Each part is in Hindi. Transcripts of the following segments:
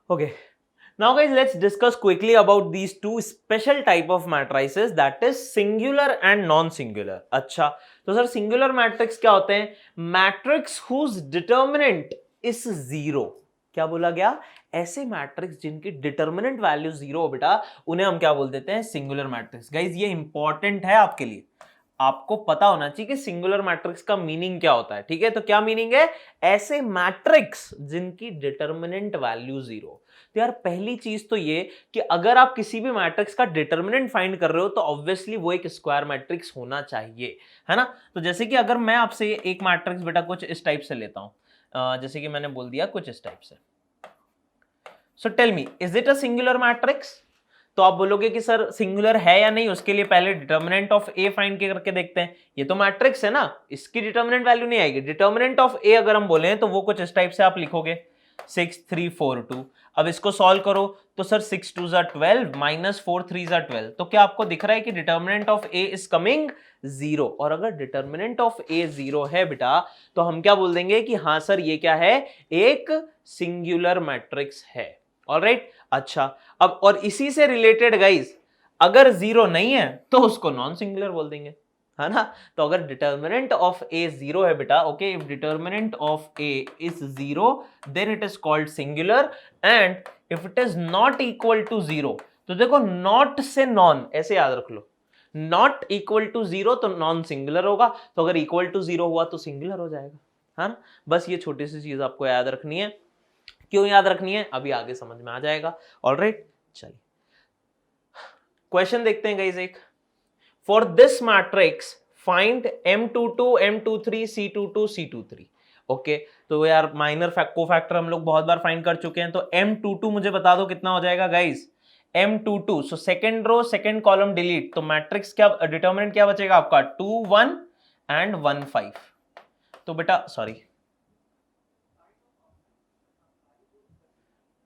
Okay. Now guys, let's discuss quickly about these two special type of matrices, that is singular and non-singular. अच्छा, तो सर singular matrix क्या होते हैं? Matrix whose determinant is zero. क्या बोला गया? ऐसे मैट्रिक्स जिनकी डिटर्मिनेंट वैल्यू जीरो हो बेटा, उन्हें हम क्या बोल देते हैं? Singular matrix. गाइज ये इंपॉर्टेंट है आपके लिए, आपको पता होना चाहिए कि सिंगुलर मैट्रिक्स का मीनिंग क्या होता है. ठीक है, तो क्या मीनिंग है? ऐसे मैट्रिक्स जिनकी डिटर्मिनेंट वैल्यू जीरो. तो यार पहली चीज तो ये कि अगर आप किसी भी मैट्रिक्स का डिटर्मिनेंट फाइंड कर रहे हो तो ऑब्वियसली वो एक स्क्वायर मैट्रिक्स होना चाहिए, है ना. तो जैसे कि अगर मैं आपसे एक मैट्रिक्स बेटा कुछ इस टाइप से लेता हूं, जैसे कि मैंने बोल दिया कुछ इस टाइप से. So tell me, is it a singular matrix? तो आप बोलोगे कि सर सिंगुलर है या नहीं, उसके लिए पहले डिटर्मिनेंट ऑफ ए फाइंड करके देखते हैं. ये तो मैट्रिक्स है ना, इसकी डिटर्मिनेंट वैल्यू नहीं आएगी. डिटर्मिनेंट ऑफ ए अगर हम बोले तो वो कुछ इस टाइप से आप लिखोगे 6 3 4 2. अब इसको सॉल्व करो तो सर 6 2 12 माइनस 4 3 12. तो क्या आपको दिख रहा है कि determinant of A is coming zero? और अगर डिटर्मिनेंट ऑफ ए जीरो है बेटा तो हम क्या बोल देंगे कि हाँ सर ये क्या है, एक सिंगुलर मैट्रिक्स है. ऑलराइट. अच्छा, अब और इसी से रिलेटेड गाइस, अगर जीरो नहीं है तो उसको नॉन सिंगुलर बोल देंगे, है ना. तो अगर डिटर्मिनेंट ऑफ ए जीरो है बेटा, okay, if determinant of A is zero then it is called singular. And if it is not equal to zero, तो देखो नॉट से नॉन ऐसे याद रख लो, नॉट इक्वल टू जीरो तो नॉन सिंगुलर होगा, तो अगर इक्वल टू जीरो हुआ तो सिंगुलर हो जाएगा, है ना. बस ये छोटी सी चीज आपको याद रखनी है. क्यों याद रखनी है अभी आगे समझ में आ जाएगा. ऑलराइट, चलिए क्वेश्चन देखते हैं गाइस. एक, for this matrix find M22 M23 C22 C23. Okay, तो यार माइनर कोफैक्टर हम लोग बहुत बार फाइंड कर चुके हैं, तो M22 मुझे बता दो कितना हो जाएगा guys. M22, so second row second column delete, तो मैट्रिक्स क्या डिटर्मिनेंट क्या बचेगा आपका 2 1 एंड 1 5. तो बेटा सॉरी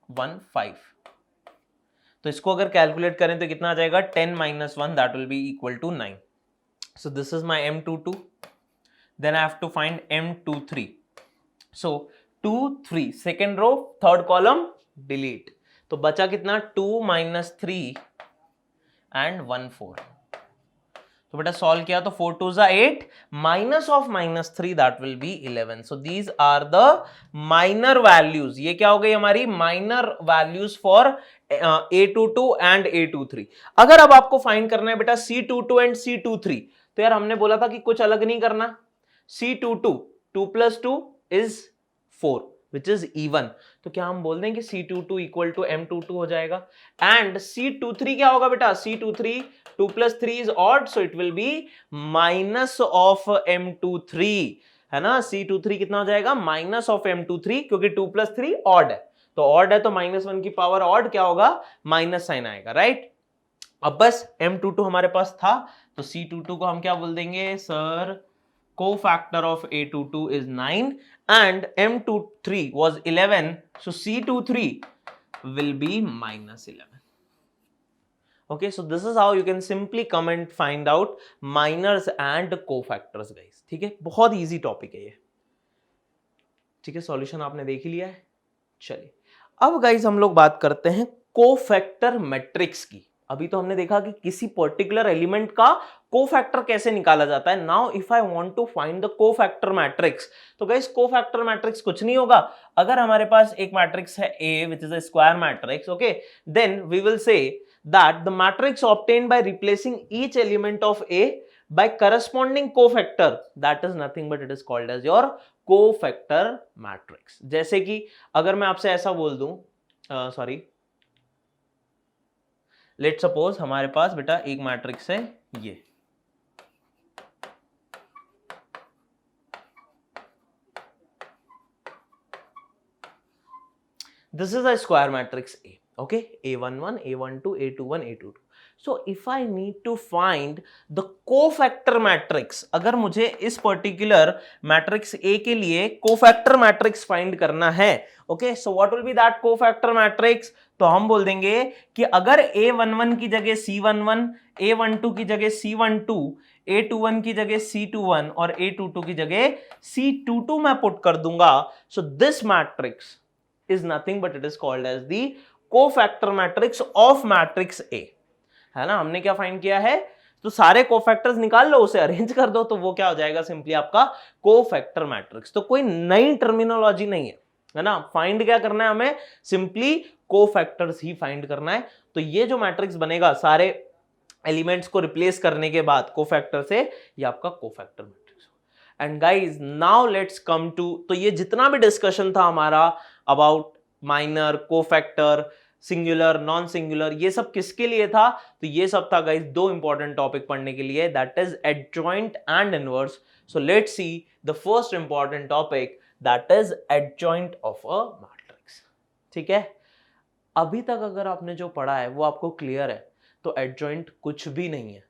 1 5, तो इसको अगर कैलकुलेट करें तो कितना आ जाएगा 10 minus 1, that will be equal to 9. So this is my M22. Then I have to find M23. So 2 3 second row third column delete. तो बचा कितना 2 minus 3 and 1 4. तो बेटा सॉल्व किया तो 4 2 8 minus of minus 3 that will be 11. So these are the minor values. ये क्या हो गई हमारी minor values for A22 and A23. अगर अब आपको फाइंड करना है बेटा C22 एंड C23, तो यार हमने बोला था कि कुछ अलग नहीं करना. C22 2 plus 2 is 4 which is even. तो क्या हम बोल दें कि C22 इक्वल टू M22 हो जाएगा. एंड C23 क्या होगा बेटा, C23 2 plus 3 is odd, so it will be minus of M23, है ना. C23 कितना हो जाएगा माइनस ऑफ M23, क्योंकि 2 plus 3 odd है, तो ऑड है तो -1 की पावर ऑड क्या होगा, माइनस साइन आएगा, राइट. अब बस M22 हमारे पास था, तो C22 को हम क्या बोल देंगे sir, cofactor of A22 is 9 and M23 was 11, so C23 will be -11. Okay, so this is how you can simply come and find out minors and cofactors guys. ठीक है, बहुत इजी टॉपिक है ये. ठीक है, सॉल्यूशन आपने देख ही लिया है. चलिए अब गाइज हम लोग बात करते हैं कोफैक्टर मैट्रिक्स की. अभी तो हमने देखा कि किसी पर्टिकुलर एलिमेंट का कोफैक्टर कैसे निकाला जाता है. Now if I want to find the cofactor matrix, तो गाइस कोफैक्टर मैट्रिक्स कुछ नहीं होगा. अगर हमारे पास एक मैट्रिक्स है A which is a square matrix, okay, then we will say that the matrix obtained by replacing each element of A by corresponding cofactor, that is nothing but it is called as your cofactor matrix. जैसे कि अगर मैं आपसे ऐसा बोल दूं, सॉरी, लेट सपोज हमारे पास बेटा एक मैट्रिक्स है ये, this is a square matrix A, okay, A11 A12 A21 A22. So if I need to find the cofactor matrix, अगर मुझे इस पर्टिकुलर मैट्रिक्स A के लिए कोफैक्टर मैट्रिक्स फाइंड करना है, okay, so what will B that cofactor matrix. तो हम बोल देंगे कि अगर A11 की जगह C11, A12 की जगह C12, A21 की जगह C21 और A22 की जगह C22 मैं पुट कर दूंगा, so this matrix is nothing but it is called as the cofactor matrix of matrix A, है ना। हमने क्या फाइंड किया है, तो सारे कोफैक्टर्स निकाल लो, उसे अरेंज कर दो, तो वो क्या हो जाएगा, सिंपली आपका कोफैक्टर मैट्रिक्स। तो कोई नई टर्मिनोलॉजी नहीं है ना। फाइंड क्या करना है हमें, सिंपली कोफैक्टर्स ही फाइंड करना है। तो ये जो मैट्रिक्स बनेगा सारे एलिमेंट्स को रिप्लेस करने के बाद कोफैक्टर से, ये आपका cofactor matrix. And guys now let's come to, तो ये जितना भी डिस्कशन था हमारा about minor, cofactor, singular, non singular, ये सब किसके लिए था, तो ये सब था गाइज दो इंपॉर्टेंट टॉपिक पढ़ने के लिए, that is adjoint and inverse. So let's see the first important topic, that is adjoint of a matrix. ठीक है, अभी तक अगर आपने जो पढ़ा है वो आपको क्लियर है, तो एडजॉइंट कुछ भी नहीं है।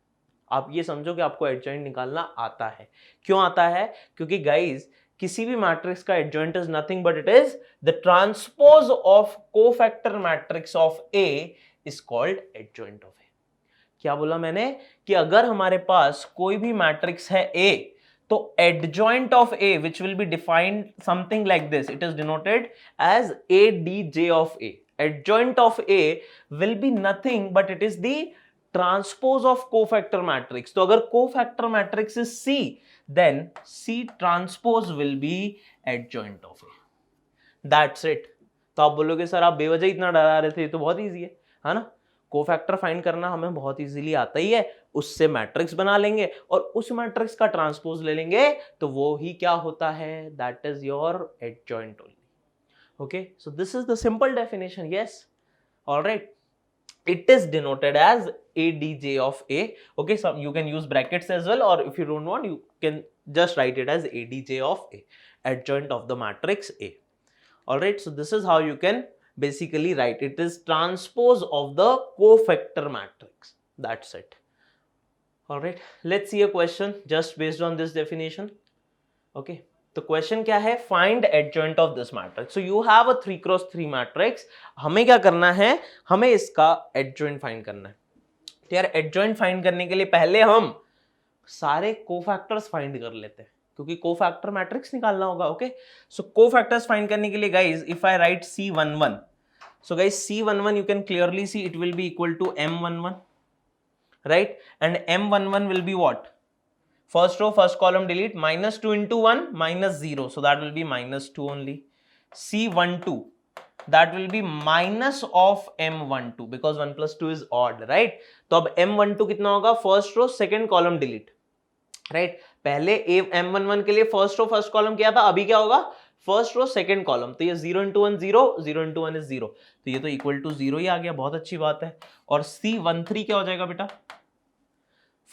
आप ये समझो कि आपको एडजॉइंट निकालना आता है। क्यों आता है, क्योंकि गाइज किसी भी मैट्रिक्स का adjoint is nothing but it is the transpose of cofactor matrix of A is called adjoint of A. क्या बोला मैंने, कि अगर हमारे पास कोई भी मैट्रिक्स है ए, तो adjoint of A which will be defined something like this, it is denoted as A D J of A. Adjoint of A will be nothing but it is the transpose of cofactor matrix. तो अगर cofactor matrix is C, then C transpose will be adjoint of A. That's it. तो आप बोलोगे सर आप बेवजह इतना डरा रहे थे, ये तो बहुत इजी है ना। कोफैक्टर फाइंड करना हमें बहुत इजीली आता ही है, उससे मैट्रिक्स बना लेंगे और उस मैट्रिक्स का ट्रांसपोज ले लेंगे, तो वो ही क्या होता है, that is your adjoint only. Okay, so this is the simple definition. Yes, all right, it is denoted as adj of A. Okay, so you can use brackets as well, or if you don't want, you can just write it as adj of A, adjoint of the matrix A. All right, so this is how you can basically write it, is transpose of the cofactor matrix. That's it. All right, let's see a question just based on this definition. Okay, तो क्वेश्चन क्या है, find adjoint of this matrix. So you have a 3x3 matrix, हमें क्या करना है, हमें इसका एडजॉइंट फाइंड करना है। तो यार एडजॉइंट फाइंड करने के लिए पहले हम सारे कोफैक्टर्स फाइंड कर लेते हैं, क्योंकि कोफैक्टर मैट्रिक्स निकालना होगा। ओके, सो कोफैक्टर्स फाइंड करने के लिए guys if I right C11, so guys C11 you can clearly see it will be equal to M11, right? And M11 will be what? First row, first column delete, minus 2 into 1, minus 0. So that will be minus 2 only. C12, that will be minus of M12 because 1 plus 2 is odd, right? तो अब M12 कितना होगा, first row, second column delete, right? पहले M11 के लिए first row, first column किया था, अभी क्या होगा, first row, second column। तो ये 0 into 1 0, 0 into 1 is 0, तो ये तो equal to 0 ही आ गया, बहुत अच्छी बात है। और C13 क्या हो जाएगा बेटा,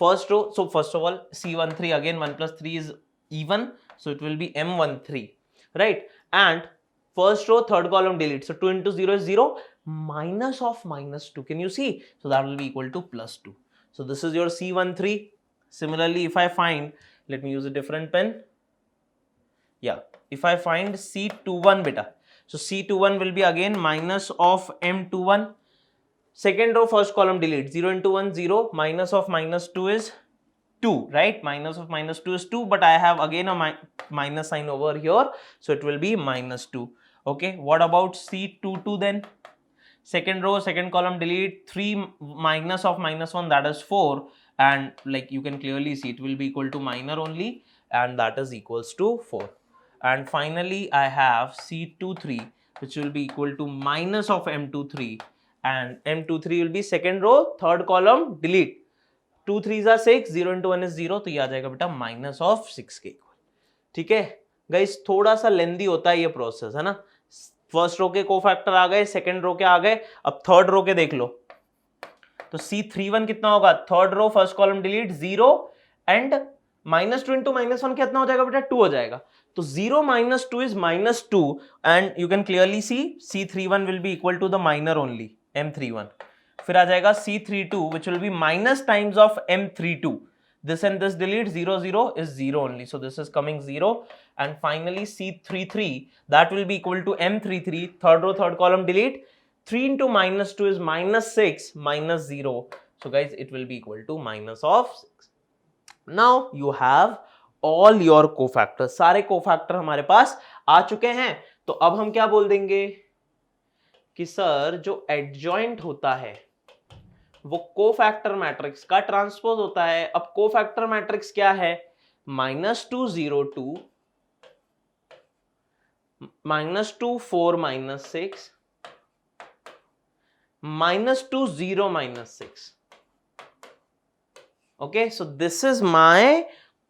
first row, so first of all C13 again 1 plus 3 is even, so it will be M13, right? And first row third column delete, so 2 into 0 is 0, minus of minus 2, can you see? So that will be equal to plus 2. So this is your C13. Similarly, if I find, let me use a different pen. Yeah, if I find C21 beta, so C21 will be again minus of M21. Second row, first column delete, 0 into 1 0, minus of minus 2 is 2, right? Minus of minus 2 is 2, but I have again a minus sign over here, so it will be minus 2. Okay, what about C22 then? Second row, second column delete, 3 minus of minus 1, that is 4, and like you can clearly see it will be equal to minor only, and that is equals to 4. And finally I have C23, which will be equal to minus of M23, and M23 will be second row, third column delete, 2 3s are 6, 0 into 1 is 0, तो ये आ जाएगा बेटा minus of 6 के इक्वल। ठीक है गाइस, थोड़ा सा लेंदी होता है ये प्रोसेस, है ना। फर्स्ट रो के कोफैक्टर आ गए, सेकंड रो के आ गए, अब थर्ड रो के देख लो। तो C31 कितना होगा, third row first column delete 0 and minus 2 into minus 1 कितना हो जाएगा बेटा, 2 हो जाएगा। तो 0 minus 2 is minus 2, and you can clearly see C31 will be equal to the minor only, M31. फिर आ जाएगा C32 which will be minus times of M32. This and this delete, 0 0 is 0 only, so this is coming 0. And finally C33, that will be equal to M33, third row third column delete, 3 into minus 2 is minus 6 minus 0, so guys it will be equal to minus of 6. Now you have all your cofactors, सारे cofactor हमारे पास आ चुके हैं। तो अब हम क्या बोल देंगे, कि सर जो एडजॉइंट होता है वो कोफैक्टर मैट्रिक्स का ट्रांसपोज होता है। अब कोफैक्टर मैट्रिक्स क्या है? -2 0 2 -2 4 -6 -2 0 -6। Okay, so this is my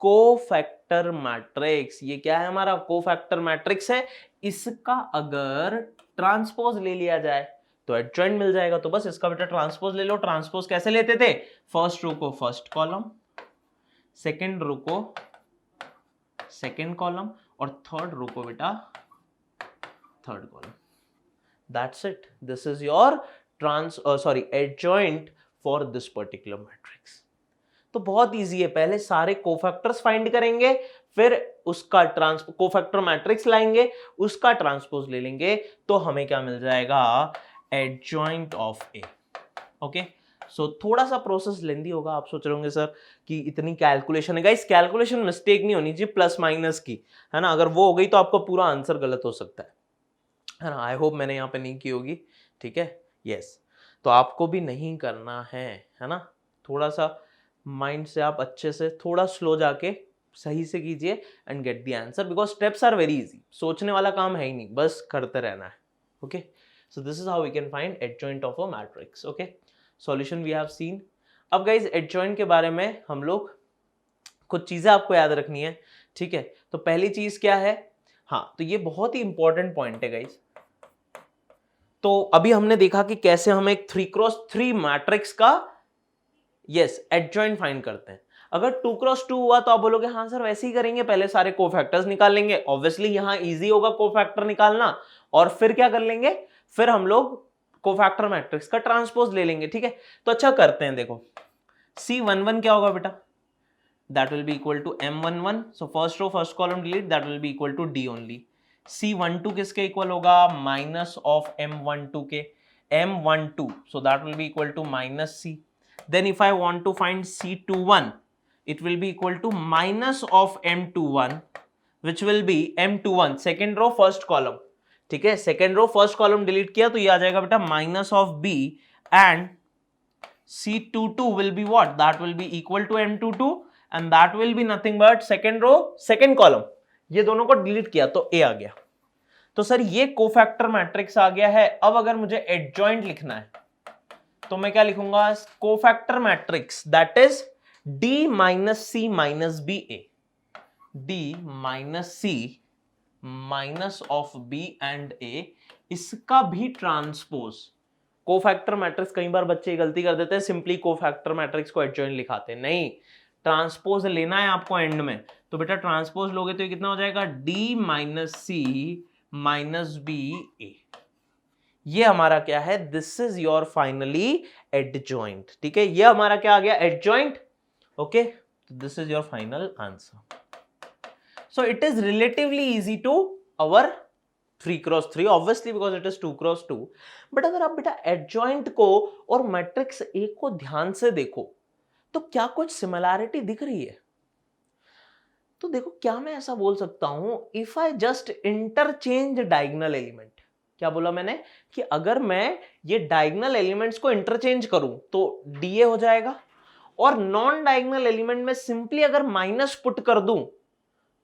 cofactor matrix. ये क्या है? हमारा कोफैक्टर मैट्रिक्स है। इसका अगर ट्रांसपोज ले लिया जाए तो एडजॉइंट मिल जाएगा। तो बस इसका बेटा ट्रांसपोज ले लो। ट्रांसपोज कैसे लेते थे? फर्स्ट रो को फर्स्ट कॉलम, सेकंड रो को सेकंड कॉलम और थर्ड रो को बेटा third column. That's it. This is your adjoint for this particular matrix. तो बहुत इजी है। पहले सारे कोफैक्टर्स फाइंड करेंगे, फिर उसका कोफैक्टर मैट्रिक्स लाएंगे, उसका ट्रांसपोज ले लेंगे, तो हमें क्या मिल जाएगा? Adjoint of A. ओके, सो थोड़ा सा प्रोसेस लेंदी होगा। आप सोच रहे होंगे सर कि इतनी कैलकुलेशन है। गाइस कैलकुलेशन मिस्टेक नहीं होनी चाहिए, प्लस माइनस की, है ना। अगर वो हो गई तो आपका पूरा आंसर गलत हो सकता है ना। आई होप मैंने यहाँ पे नहीं की होगी। ठीक है, यस। तो आपको भी नहीं करना है ना। थोड़ा सा माइंड से आप अच्छे से थोड़ा स्लो जाके सही से कीजिए and get the answer, because steps are very easy. सोचने वाला काम है ही नहीं, बस करते रहना है। Okay, so this is how we can find adjoint of a matrix. Okay, solution we have seen. अब गाइज एडजॉइंट के बारे में हम लोग कुछ चीजें आपको याद रखनी है। ठीक है, तो पहली चीज क्या है? हाँ, तो ये बहुत ही इंपॉर्टेंट पॉइंट है गाइज। तो अभी हमने देखा कि कैसे हम एक 3x3 मैट्रिक्स का एडजॉइंट फाइंड करते हैं। अगर 2x2 हुआ तो आप बोलोगे हाँ सर वैसे ही करेंगे, पहले सारे कोफैक्टर्स निकाल लेंगे। ऑब्वियसली यहां इजी होगा कोफैक्टर निकालना, और फिर क्या कर लेंगे? फिर हम लोग कोफैक्टर मैट्रिक्स का ट्रांसपोज ले लेंगे। ठीक है, तो अच्छा करते हैं। देखो C11 क्या होगा बेटा? That will be equal to M11। So first row first column delete, that will be equal to D only. C12 किसके इक्वल होगा? माइनस ऑफ M12 के, M12, so that will be equal to minus C. Then if I want to find C21, it will be equal to minus of M21, which will be M21 second row first column. ठीक है, second row first column delete किया तो ये आ जाएगा बेटा minus of B, and C22 will be what? That will be equal to M22 and that will be nothing but second row second column. ये दोनों को डिलीट किया तो A आ गया। तो सर ये कोफैक्टर मैट्रिक्स आ गया है। अब अगर मुझे एडजॉइंट लिखना है तो मैं क्या लिखूंगा? Cofactor matrix that is D माइनस C minus B A, D माइनस C minus of B and A, इसका भी ट्रांसपोज। कोफैक्टर मैट्रिक्स कई बार बच्चे गलती कर देते हैं, सिंपली कोफैक्टर मैट्रिक्स को एडजॉइंट लिखाते हैं। नहीं, ट्रांसपोज लेना है आपको एंड में। तो बेटा ट्रांसपोज लोगे तो ये कितना हो जाएगा? D माइनस C माइनस बी ए। ये हमारा क्या है? This is your finally adjoint. ठीक है, ये हमारा क्या आ गया? Adjoint. Okay, this is your final answer. So it is relatively easy to our 3x3 obviously because it is 2x2। But अगर आप बेटा एडजॉइंट को और मैट्रिक्स ए को ध्यान से देखो तो क्या कुछ सिमिलैरिटी दिख रही है? तो देखो, क्या मैं ऐसा बोल सकता हूं, if I just interchange diagonal element. क्या बोला मैंने? कि अगर मैं ये डायगोनल एलिमेंट्स को इंटरचेंज करूं तो डीए हो जाएगा, और नॉन डायगोनल एलिमेंट में सिंपली अगर माइनस पुट कर दूं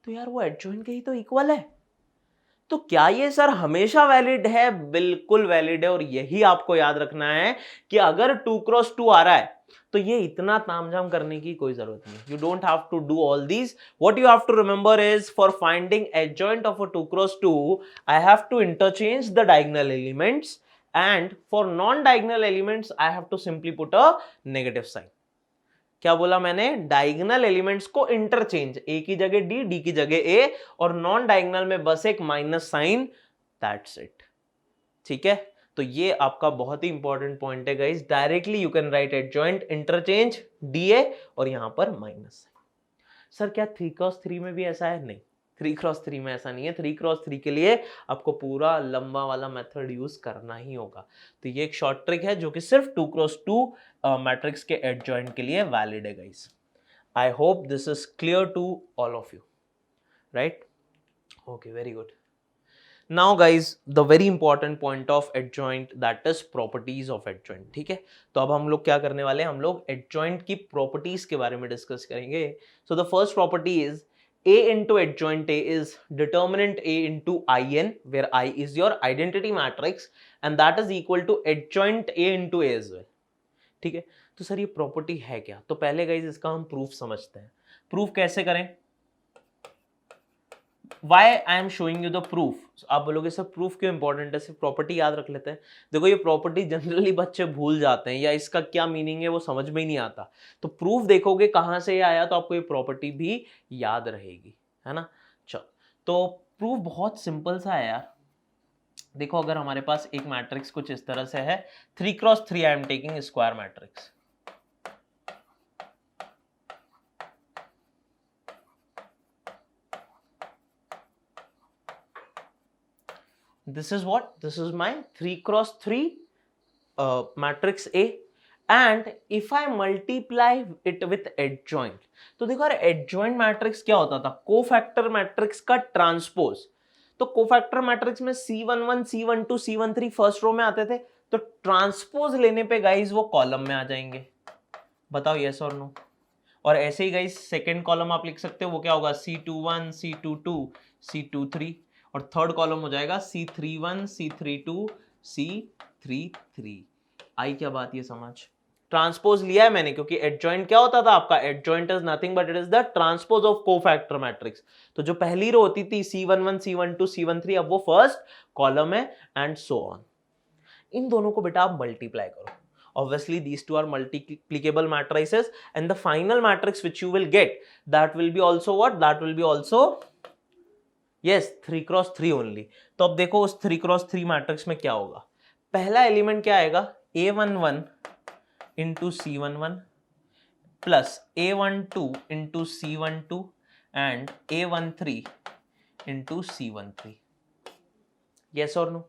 तो यार वो एडजॉइंट के ही तो इक्वल है। तो क्या ये सर हमेशा वैलिड है? बिल्कुल वैलिड है। और यही आपको याद रखना है कि अगर 2x2 आ रहा है तो ये इतना तामझाम करने की कोई जरूरत नहीं। You don't have to do all these. What you have to remember is for finding adjoint of a 2x2 I have to interchange the diagonal elements, and for non diagonal elements I have to simply put a negative sign. क्या बोला मैंने? डायगोनल एलिमेंट्स को इंटरचेंज, ए की जगह डी, डी की जगह ए, और नॉन डायगोनल में बस एक माइनस साइन, दैट्स इट। ठीक है, तो ये आपका बहुत ही इंपॉर्टेंट पॉइंट है guys. Directly you can write adjoint, interchange DA और यहां पर माइनस साइन। सर क्या 3x3 में भी ऐसा है? नहीं, 3x3 में ऐसा नहीं है। 3x3 के लिए आपको पूरा लंबा वाला मेथड यूज करना ही होगा। तो ये एक शॉर्ट ट्रिक है जो कि सिर्फ 2x2 मैट्रिक्स के एडजॉइंट के लिए वैलिड है guys. I hope this is clear to all of you, right? Okay, very good. Now guys the very important point of adjoint that is properties of adjoint, ठीक है। तो अब हम लोग क्या करने वाले हैं, हम लोग एडजॉइंट की प्रॉपर्टीज के बारे में डिस्कस करेंगे। So the first property is A into adjoint A is determinant A into In, where I is your identity matrix and that is equal to adjoint A into A as well, ठीक है। तो सर ये प्रॉपर्टी है क्या, तो पहले गाइज इसका हम प्रूफ समझते हैं। प्रूफ कैसे करें, Why I am showing you the proof? आप बोलोगे सर प्रूफ क्यों इंपॉर्टेंट है, सिर्फ प्रॉपर्टी याद रख लेते हैं। देखो ये प्रॉपर्टी जनरली बच्चे भूल जाते हैं या इसका क्या मीनिंग है वो समझ में ही नहीं आता। तो प्रूफ देखोगे कहाँ से आया तो आपको ये प्रॉपर्टी भी याद रहेगी, है ना। चलो तो प्रूफ बहुत सिंपल सा है यार। देखो अगर हमारे पास एक मैट्रिक्स कुछ इस तरह से है 3x3, I am taking square matrix. This is what? This is my 3x3 matrix A and if I multiply it with adjoint, तो देखो यार adjoint मैट्रिक्स क्या होता था, कोफैक्टर मैट्रिक्स का ट्रांसपोज। तो कोफैक्टर मैट्रिक्स में C11, C12, C13 first row में आते थे, तो ट्रांसपोज लेने पे गाइस वो कॉलम में आ जाएंगे। बताओ यस और नो। और ऐसे ही गाइस सेकेंड कॉलम आप लिख सकते हो, वो क्या होगा C21, C22, C23 और थर्ड कॉलम हो जाएगा C31, C32, C33। आई क्या बात ये समझ, ट्रांसपोज लिया है मैंने क्योंकि एडजॉइंट क्या होता था आपका, adjoint is nothing but it is the transpose of cofactor matrix. तो जो पहली रो होती थी C11, C12, C13 अब वो फर्स्ट कॉलम है एंड सो ऑन। इन दोनों को बेटा आप मल्टीप्लाई करो। Obviously these two are multiplicable matrices and the final matrix which you will get, that will be also what, that will be also yes 3x3 only। तो अब देखो उस 3x3 मैट्रिक्स में क्या होगा, पहला एलिमेंट क्या आएगा A11 into C11 plus A12 into C12 and A13 into C13। yes or no?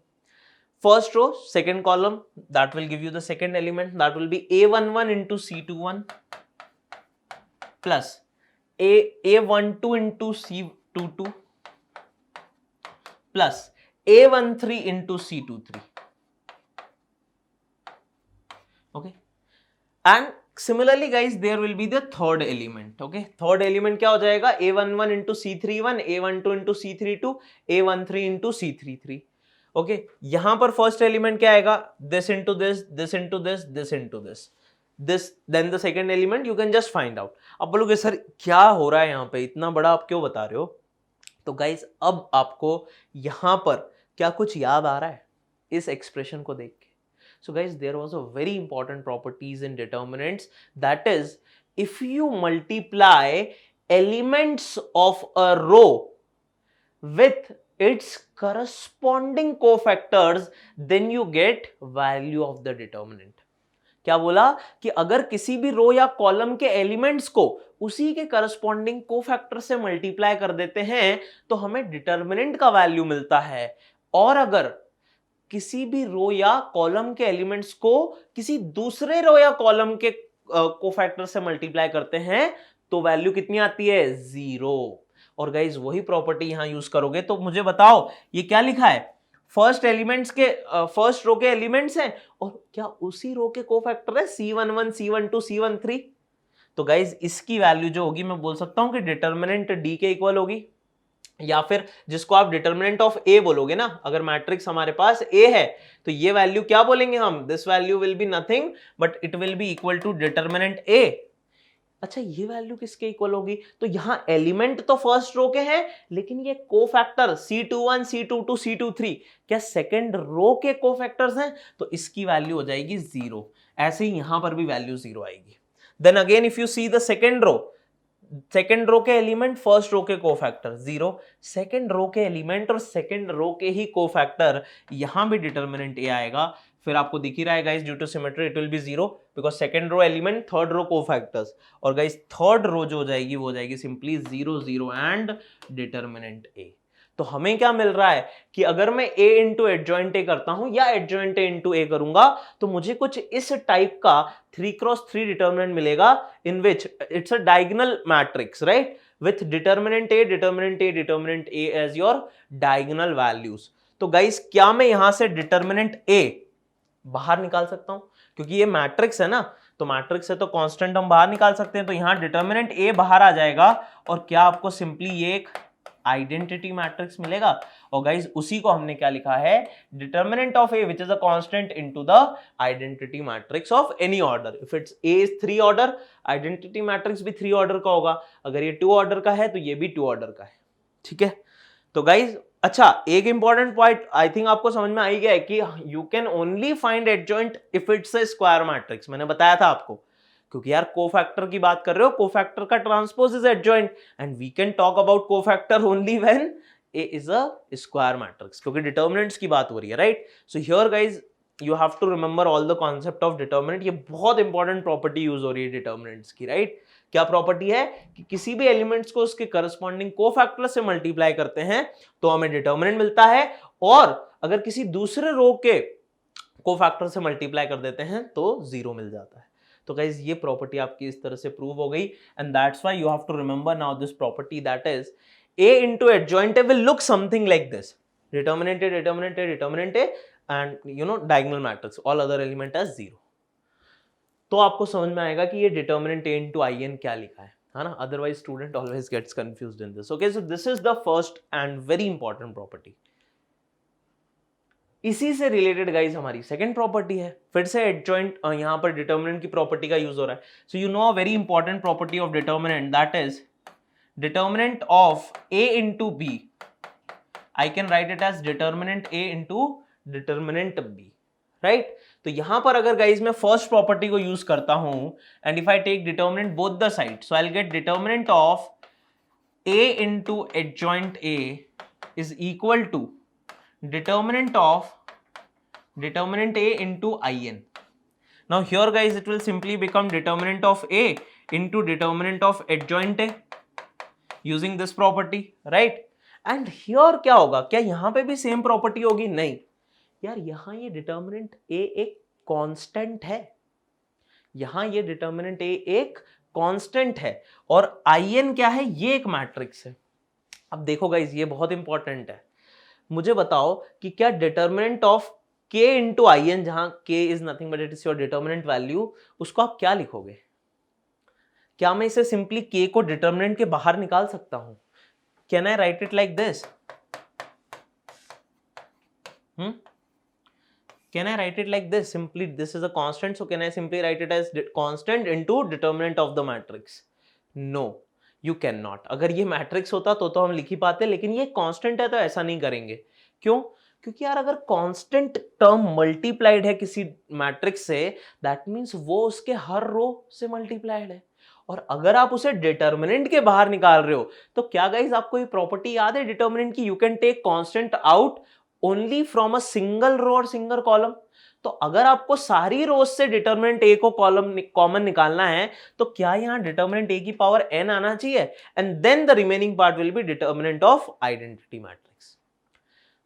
First row, second column, that will give you the second element, that will be A11 into C21 plus A12 into C22 plus A13 into C23. Okay, and similarly guys there will be the third element। okay, third element क्या हो जाएगा A11 into C31, A12 into C32, A13 into C33। Okay यहां पर फर्स्ट एलिमेंट क्या आएगा, this into this, this into this, this into this, this then the second element, you can just find out. अब बोलोगे सर क्या हो रहा है यहां पे, इतना बड़ा आप क्यों बता रहे हो। तो गाइस अब आपको यहां पर क्या कुछ याद आ रहा है इस एक्सप्रेशन को देख के। So guys there was a very important properties in determinants, that is if you multiply elements of a row with its corresponding cofactors then you get value of the determinant। क्या बोला कि अगर किसी भी रो या कॉलम के एलिमेंट्स को उसी के करस्पॉन्डिंग कोफैक्टर से मल्टीप्लाई कर देते हैं तो हमें डिटर्मिनेंट का वैल्यू मिलता है। और अगर किसी भी रो या कॉलम के एलिमेंट्स को किसी दूसरे रो या कॉलम के कोफैक्टर से मल्टीप्लाई करते हैं तो वैल्यू कितनी आती है, 0। और गाइज वही प्रॉपर्टी यहां यूज करोगे। तो मुझे बताओ ये क्या लिखा है, फर्स्ट एलिमेंट्स के फर्स्ट रो के एलिमेंट्स हैं और क्या उसी रो के कोफैक्टर है C11, C12, C13। तो गाइज इसकी वैल्यू जो होगी मैं बोल सकता हूं कि डिटर्मिनेंट D के इक्वल होगी, या फिर जिसको आप डिटर्मिनेंट ऑफ A बोलोगे ना, अगर मैट्रिक्स हमारे पास A है तो ये वैल्यू क्या बोलेंगे हम, this value will be nothing but it will be equal to determinant A। अच्छा ये वैल्यू किसके इक्वल होगी, तो यहां एलिमेंट तो फर्स्ट रो के हैं लेकिन ये कोफैक्टर C21, C22, C23 क्या सेकंड रो के कोफैक्टर्स हैं, तो इसकी वैल्यू हो जाएगी 0। ऐसे ही यहां पर भी वैल्यू 0 आएगी। Then again if you see the second row के एलिमेंट फर्स्ट रो के कोफैक्टर 0, सेकंड रो के एलिमेंट और सेकंड रो के ही कोफैक्टर, यहां भी डिटर्मिनेंट A आएगा। फिर आपको दिख ही रहा है guys due to symmetry it will be 0 because second row element third row cofactors, और गाइस थर्ड रो जो हो जाएगी वो हो जाएगी सिंपली 0 0 एंड डिटर्मिनेंट A। तो हमें क्या मिल रहा है कि अगर मैं A इंटू एडजॉइंट A करता हूं या एडजॉइंट A इंटू A करूंगा तो मुझे कुछ इस टाइप का 3x3 डिटर्मिनेंट मिलेगा in which it's a diagonal matrix, right, with determinant A, determinant A, determinant A as your diagonal values। तो गाइस क्या मैं यहां से डिटर्मिनेंट ए बाहर निकाल सकता हूं? क्योंकि ये मैट्रिक्स है ना, तो मैट्रिक्स है तो कांस्टेंट हम बाहर निकाल सकते हैं, तो यहां डिटर्मिनेंट ए बाहर आ जाएगा और क्या आपको सिंपली ये एक आइडेंटिटी मैट्रिक्स मिलेगा। और गाइस उसी को हमने क्या लिखा है, determinant of A which is a constant into the identity matrix of any order. If it's a is 3 order, identity matrix भी 3 ऑर्डर का होगा। अगर ये 2 ऑर्डर का है तो ये भी 2 ऑर्डर का है। ठीक है, तो गाइस अच्छा एक इंपॉर्टेंट पॉइंट आई थिंक आपको समझ में आ ही गया है कि you can only find adjoint if it's a square matrix. मैंने बताया था आपको, क्योंकि यार कोफैक्टर की बात कर रहे हो, कोफैक्टर का transpose is adjoint and we can talk about cofactor only when A is a square matrix, क्योंकि डिटर्मिनेंट्स की बात हो रही है, right. So here guys you have to remember all the concept of determinant. ये बहुत इंपॉर्टेंट प्रॉपर्टी यूज हो रही है डिटर्मिनेंट्स की, राइट। क्या प्रॉपर्टी है कि किसी भी एलिमेंट्स को उसके करस्पॉन्डिंग कोफैक्टर से मल्टीप्लाई करते हैं तो हमें डिटर्मिनेंट मिलता है, और अगर किसी दूसरे रो के कोफैक्टर से मल्टीप्लाई कर देते हैं तो 0 मिल जाता है। तो गाइज ये प्रॉपर्टी आपकी इस तरह से प्रूव हो गई, and that's why you have to remember now this property, that is a into adjoint A will look something like this: determinant A, determinant A, determinant A, and you know diagonal matrix, all other element as 0. तो आपको समझ में आएगा कि ये determinant A into IN क्या लिखा है ना। Otherwise student always gets confused in this. Okay, so this is the first and very important property. इसी से रिलेटेड गाइज हमारी सेकंड प्रॉपर्टी है, फिर से एडजॉइंट, यहां पर डिटर्मिनेंट की प्रॉपर्टी का यूज हो रहा है। So you know a very important property of determinant, that is determinant of A into B. I can write it as determinant A into determinant B, right? तो यहां पर अगर गाइज मैं फर्स्ट प्रॉपर्टी को यूज करता हूं and if I take determinant both the side, so I will get determinant of A into adjoint A is equal to determinant of determinant A into IN. Now here guys it will simply become determinant of A into determinant of adjoint A using this property, right? And here क्या होगा, क्या यहां पे भी सेम प्रॉपर्टी होगी? नहीं यार, यहां ये डिटर्मिनेंट A एक कांस्टेंट है, यहां ये डिटर्मिनेंट A एक कांस्टेंट है, और IN क्या है, ये एक मैट्रिक्स है। अब देखो गाइस ये बहुत इंपॉर्टेंट है, मुझे बताओ कि क्या determinant of K into IN, जहां K is nothing but it is your determinant value, उसको आप क्या लिखोगे? क्या मैं इसे सिंपली K को डिटर्मिनेंट के बाहर निकाल सकता हूं? Can I right it like this? Can I write it like this? Simply this is a constant, so can I simply write it as constant into determinant of the matrix? No, you cannot. अगर ये मैट्रिक्स होता तो हम लिख ही पाते, लेकिन ये कांस्टेंट है तो ऐसा नहीं करेंगे। क्यों? क्योंकि यार अगर कांस्टेंट टर्म मल्टीप्लाइड है किसी मैट्रिक्स से, दैट मींस वो उसके हर रो से मल्टीप्लाइड है, और अगर आप उसे डिटर्मिनेंट के बाहर निकाल रहे हो तो क्या गाइस आपको ये प्रॉपर्टी याद है डिटर्मिनेंट की? You can take constant out only from a single row और सिंगल कॉलम। तो अगर आपको सारी रोज से डिटर्मिनेंट ए को कॉलम कॉमन निकालना है तो क्या यहां डिटर्मिनेंट ए की पावर n आना चाहिए, and then the remaining part will be determinant of identity matrix.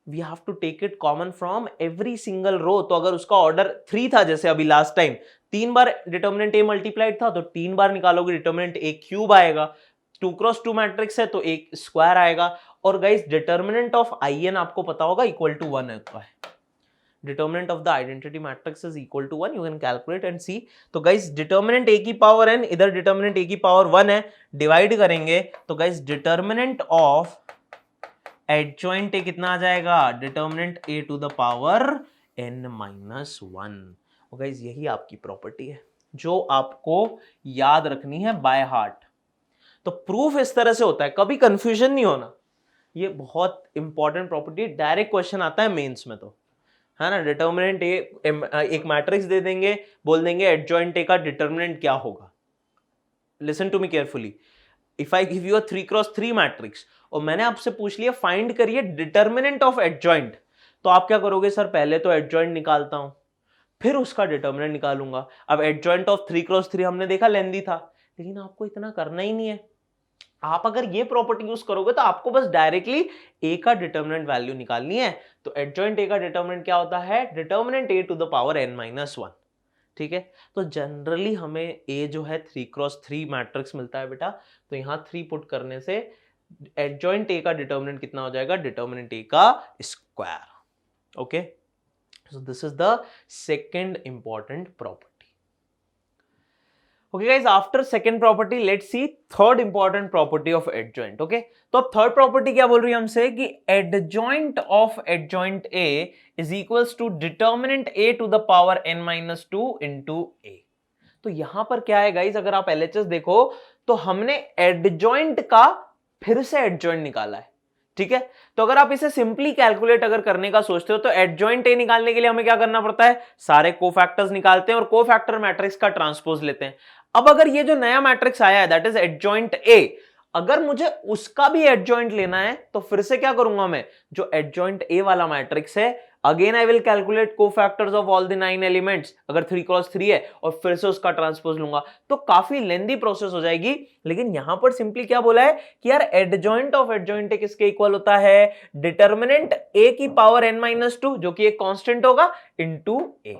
We have to take it common from every single row. तो अगर उसका ऑर्डर 3 था, जैसे अभी लास्ट टाइम 3 बार डिटर्मिनेंट ए मल्टीप्लाइड था, तो 3 बार निकालोगे डिटर्मिनेंट ए क्यूब आएगा। 2x2 मैट्रिक्स है तो एक स्क्वायर आएगा, और गाइस डिटर्मिनेंट ऑफ IN आपको पता होगा इक्वल टू 1 होता है। Determinant of the identity matrix is equal to 1, you can calculate and see. तो गाइस डिटर्मिनेंट a की पावर n, इधर डिटर्मिनेंट a की पावर 1 है, डिवाइड करेंगे तो guys determinant of adjoint A कितना आ जाएगा? Determinant A to the power n minus 1। और गाइस यही आपकी प्रॉपर्टी है जो आपको याद रखनी है बाय हार्ट। तो प्रूफ इस तरह से होता है, कभी कंफ्यूजन नहीं होना, ये बहुत इंपॉर्टेंट प्रॉपर्टी। डायरेक्ट क्वेश्चन आता है मेंस में, तो है ना। डिटर्मिनेंट ए एक मैट्रिक्स दे देंगे, बोल देंगे एडजॉइंट ए का डिटर्मिनेंट क्या होगा। Listen to me carefully, if I give you a 3x3 matrix और मैंने आपसे पूछ लिया फाइंड करिए डिटर्मिनेंट ऑफ एडजॉइंट, तो आप क्या करोगे? सर पहले तो एडजॉइंट निकालता हूं, फिर उसका डिटर्मिनेंट निकालूंगा। अब एडजॉइंट ऑफ 3x3 हमने देखा लेंदी था, लेकिन आपको इतना करना ही नहीं है। आप अगर ये प्रॉपर्टी यूज करोगे तो आपको बस डायरेक्टली ए का डिटर्मिनेंट वैल्यू निकालनी है। तो एडजॉइंट ए का डिटर्मिनेंट क्या होता है? Determinant A to the power n minus 1। ठीक है, तो जनरली हमें ए जो है 3x3 मैट्रिक्स मिलता है बेटा, तो यहां 3 पुट करने से एडजॉइंट ए का डिटर्मिनेंट कितना हो जाएगा? डिटर्मिनेंट ए का square. Okay, so this is the second important property. Okay guys, after second property let's see third important property of adjoint. Okay, तो अब थर्ड प्रॉपर्टी क्या बोल रही है हमसे कि adjoint of adjoint A is equals to determinant A to the power n minus 2 into A. तो यहां पर क्या है गाइज, अगर आप LHS देखो तो हमने adjoint का फिर से adjoint निकाला है, ठीक है। तो अगर आप इसे सिंपली कैलकुलेट अगर करने का सोचते हो तो एडजॉइंट ए निकालने के लिए हमें क्या करना पड़ता है, सारे कोफैक्टर्स निकालते हैं और कोफैक्टर मैट्रिक्स का ट्रांसपोज लेते हैं। अब अगर ये जो नया मैट्रिक्स आया है दैट इज एडजॉइंट ए, अगर मुझे उसका भी एडजॉइंट लेना है तो फिर से क्या करूंगा मैं, जो एडजॉइंट ए वाला मैट्रिक्स है again I will calculate cofactors of all the 9 elements, अगर 3x3 है, और फिर से उसका ट्रांसपोज लूंगा, तो काफी लेंदी प्रोसेस हो जाएगी। लेकिन यहां पर सिंपली क्या बोला है कि यार एडजॉइंट ऑफ एडजॉइंट ए किसके इक्वल होता है, डिटर्मिनेंट ए की पावर n-2 जो कि एक कांस्टेंट होगा इनटू ए।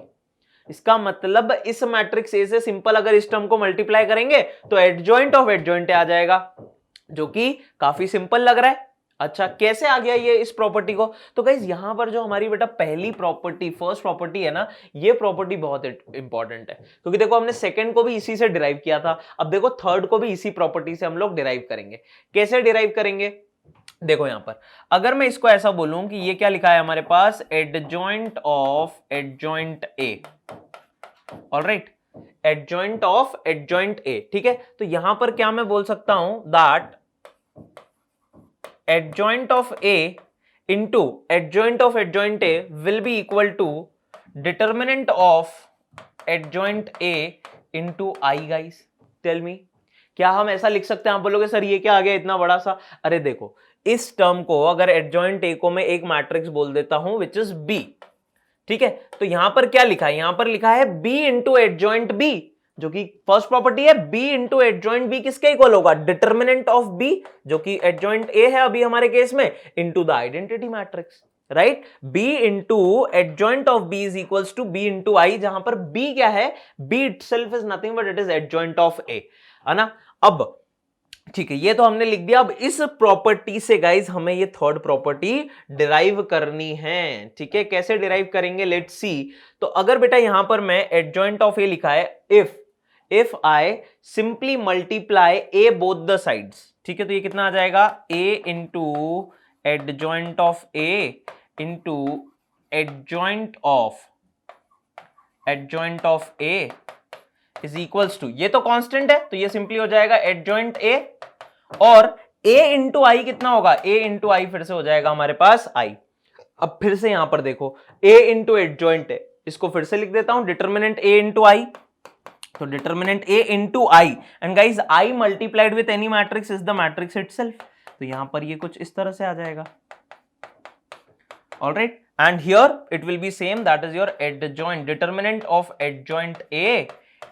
इसका मतलब इस मैट्रिक्स ए से सिंपल अगर इस टर्म को मल्टीप्लाई करेंगे तो एडजॉइंट ऑफ एडजॉइंट ए आ जाएगा, जो कि काफी सिंपल लग रहा है। अच्छा, कैसे आ गया ये इस प्रॉपर्टी को, तो गाइस यहां पर जो हमारी बेटा पहली प्रॉपर्टी फर्स्ट प्रॉपर्टी है ना, ये प्रॉपर्टी बहुत इंपॉर्टेंट है, क्योंकि देखो हमने सेकंड को भी इसी से डिराइव किया था, अब देखो थर्ड को भी इसी प्रॉपर्टी से हम लोग डिराइव करेंगे। कैसे डिराइव करेंगे, देखो यहां पर अगर मैं इसको ऐसा बोलूं कि ये क्या लिखा है हमारे पास, adjoint of adjoint A, alright, adjoint of adjoint A, ठीक है। तो यहां पर क्या मैं बोल सकता हूं that adjoint of A into adjoint of adjoint A will be equal to determinant of adjoint A into I guys. Tell me, क्या हम ऐसा लिख सकते हैं, आप बोलोगे सर ये क्या आ गया इतना बड़ा सा, अरे देखो इस टर्म को अगर adjoint A को मैं एक मैट्रिक्स बोल देता हूं which is B, ठीक है, तो यहां पर क्या लिखा है, यहां पर लिखा है B into adjoint B, जो कि फर्स्ट प्रॉपर्टी है, B इंटू एडजॉइंट बी किसके इक्वल होगा, डिटर्मिनेंट ऑफ B जो कि एडजॉइंट A है अभी हमारे केस में, into the identity matrix, right. B into adjoint of B is equals to B into I, जहां पर B क्या है, B itself is nothing but it is adjoint of A, है ना। अब ठीक है, ये तो हमने लिख दिया। अब इस प्रॉपर्टी से गाइज हमें ये थर्ड प्रॉपर्टी डिराइव करनी है, ठीक है। कैसे डिराइव करेंगे, लेट्स सी। तो अगर बेटा यहां पर मैं एडजॉइंट ऑफ A लिखा है, if I simply multiply A both the sides, ठीक है, तो ये कितना आ जाएगा, A into adjoint of A into adjoint of A is equals to, ये तो कांस्टेंट है तो ये सिंपली हो जाएगा adjoint A, और A into I कितना होगा, A into I फिर से हो जाएगा हमारे पास I। अब फिर से यहां पर देखो A into adjoint है, इसको फिर से लिख देता हूं, डिटर्मिनेंट A into I, तो determinant A into I and guys I multiplied with any matrix is the matrix itself, तो यहां पर ये कुछ इस तरह से आ जाएगा, alright. And here it will B same, that is your adjoint, determinant of adjoint A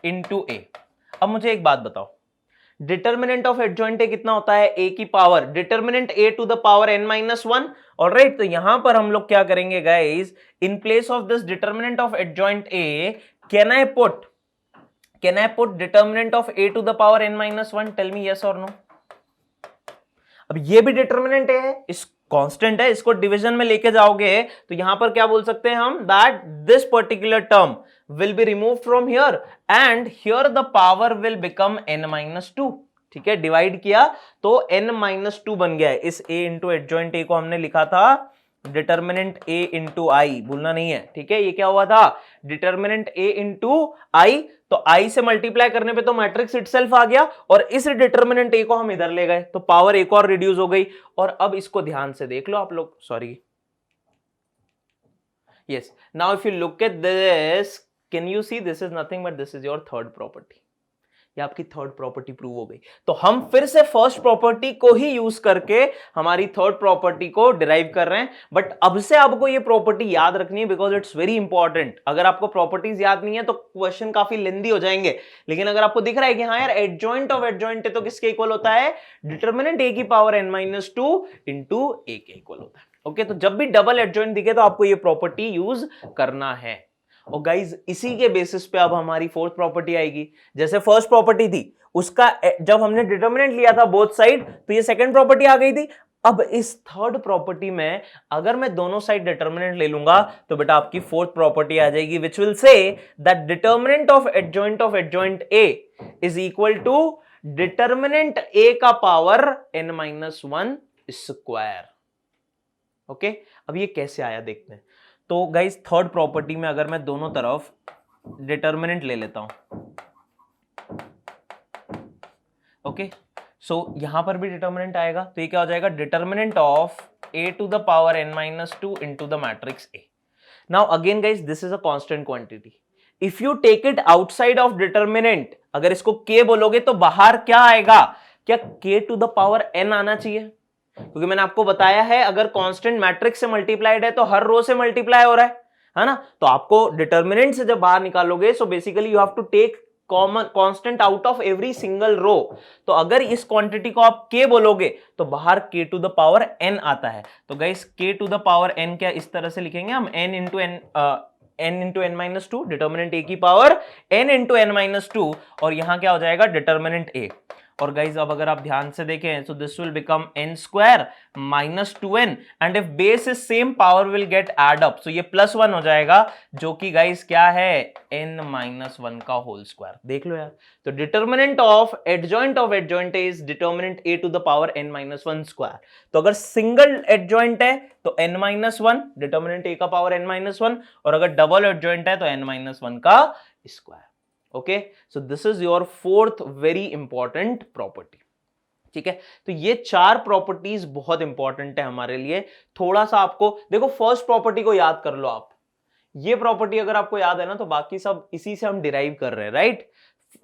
into A। अब मुझे एक बात बताओ, डिटर्मिनेंट ऑफ एडजॉइंट A कितना होता है, A की power, determinant A to the power n-1, alright. तो यहां पर हम लोग क्या करेंगे guys, in place of this determinant of adjoint A can I put determinant of A to the power n-1? Tell me yes or no. अब ये भी डिटर्मिनेंट है, इस कांस्टेंट है, इसको डिवीजन में लेके जाओगे तो यहां पर क्या बोल सकते हैं हम, that this particular term will be removed from here and here the power will become n-2, ठीक है। डिवाइड किया तो n-2 बन गया है। इस A इंटू एडजॉइंट A को हमने लिखा था डिटर्मिनेंट A इंटू आई, भूलना नहीं है, ठीक है। ये क्या हुआ था, डिटर्मिनेंट A इंटू आई, तो I से मल्टीप्लाई करने पे तो मैट्रिक्स इटसेल्फ आ गया, और इस डिटर्मिनेंट A को हम इधर ले गए तो पावर एक और रिड्यूस हो गई। और अब इसको ध्यान से देख लो आप लोग, sorry, yes, now if you look at this, can you see this is nothing but this is your third property, ये आपकी थर्ड प्रॉपर्टी प्रूव हो गई। तो हम फिर से फर्स्ट प्रॉपर्टी को ही यूज करके हमारी थर्ड प्रॉपर्टी को डिराइव कर रहे हैं, बट अब से आपको ये प्रॉपर्टी याद रखनी है बिकॉज इट्स वेरी इंपॉर्टेंट। अगर आपको प्रॉपर्टीज याद नहीं है तो क्वेश्चन काफी लेंदी हो जाएंगे, लेकिन अगर आपको दिख रहा है कि हाँ यार एडजॉइंट ऑफ एडजॉइंट है तो किसके इक्वल होता है, डिटर्मिनेंट A की पावर n-2 इंटू A के इक्वल होता है, ओके। तो जब भी डबल एडजॉइंट दिखे तो आपको ये प्रॉपर्टी यूज करना है। और गाइज इसी के बेसिस पे अब हमारी फोर्थ प्रॉपर्टी आएगी। जैसे फर्स्ट प्रॉपर्टी थी उसका जब हमने डिटर्मिनेंट लिया था बोथ साइड, तो ये सेकंड प्रॉपर्टी आ गई थी। अब इस थर्ड प्रॉपर्टी में अगर मैं दोनों साइड डिटर्मिनेंट ले लूंगा तो बेटा आपकी फोर्थ प्रॉपर्टी आ जाएगी, which will say that determinant of adjoint A is equal to determinant A का पावर n-1 स्क्वायर। ओके, अब ये कैसे आया देखते हैं। तो गाइस थर्ड प्रॉपर्टी में अगर मैं दोनों तरफ डिटर्मिनेंट ले लेता हूं, ओके, सो यहां पर भी डिटर्मिनेंट आएगा, तो ये क्या हो जाएगा, determinant of a to the power n-2 into the matrix a। Now again guys this is a constant quantity, if you take it outside of determinant, अगर इसको k बोलोगे तो बाहर क्या आएगा, क्या k to the power n आना चाहिए, क्योंकि मैंने आपको बताया है अगर कांस्टेंट मैट्रिक्स से मल्टीप्लाइड है तो हर रो से मल्टीप्लाई हो रहा है ना, तो आपको डिटर्मिनेंट से जब बाहर निकालोगे so basically you have to take common constant out of every single row. तो अगर इस क्वांटिटी को आप k बोलोगे तो बाहर k to the power n आता है, तो guys k to the power n क्या इस तरह से लिखेंगे हम, n into n-2, determinant a की पावर n इंटू n-2, और यहां क्या हो जाएगा डिटर्मिनेंट a। और गाइज अब अगर आप ध्यान से देखें so this will become n square minus 2n, and if base is same power will get add up, so ये +1 हो जाएगा, जो कि गाइज क्या है n-1 का होल स्क्वायर। देख लो यार, तो determinant of adjoint A is determinant a to the power n-1 square. तो अगर सिंगल एडजॉइंट है तो n-1 डिटर्मिनेंट a का पावर n-1, और अगर डबल एडजॉइंट है तो n-1 का square. Okay, so this is your fourth very important property. ठीक है, तो ये चार प्रॉपर्टीज बहुत इंपॉर्टेंट है हमारे लिए। थोड़ा सा आपको देखो, फर्स्ट प्रॉपर्टी को याद कर लो आप, ये प्रॉपर्टी अगर आपको याद है ना तो बाकी सब इसी से हम डिराइव कर रहे हैं, राइट,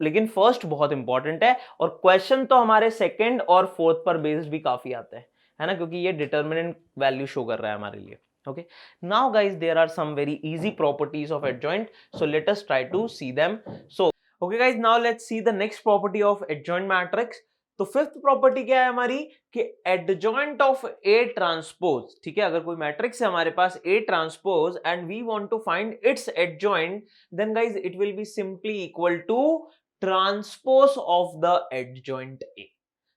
लेकिन फर्स्ट बहुत इंपॉर्टेंट है, और क्वेश्चन तो हमारे सेकंड और फोर्थ पर बेस्ड भी काफी आते हैं, है ना, क्योंकि ये डिटर्मिनेंट वैल्यू शो कर रहा है हमारे लिए। Okay, now guys there are some very easy properties of adjoint, so let us try to see them. So okay guys, now let's see the next property of adjoint matrix. तो फिफ्थ प्रॉपर्टी क्या है हमारी, कि एडजॉइंट ऑफ ए ट्रांसपोज। ठीक है, अगर कोई मैट्रिक्स है हमारे पास A transpose and we want to find its adjoint, then guys it will be simply equal to transpose of the adjoint A.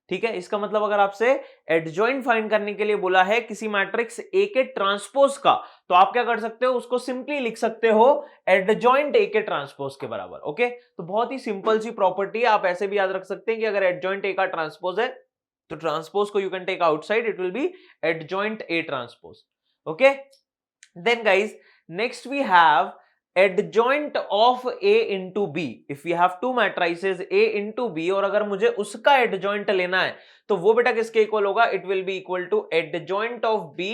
ठीक है, इसका मतलब अगर आपसे एडजॉइंट फाइंड करने के लिए बोला है किसी मैट्रिक्स ए के ट्रांसपोज का, तो आप क्या कर सकते हो, उसको सिंपली लिख सकते हो एडजॉइंट ए के ट्रांसपोज के बराबर। ओके, तो बहुत ही सिंपल सी प्रॉपर्टी है, आप ऐसे भी याद रख सकते हैं कि अगर एडजॉइंट ए का ट्रांसपोज है तो ट्रांसपोज को you can take outside, it will be adjoint A transpose. Okay, then guys next we have adjoint of A into B. If you have two matrices A into B, और अगर मुझे उसका एडजॉइंट लेना है तो वो बेटा किसके इक्वल होगा, it will be equal to adjoint of B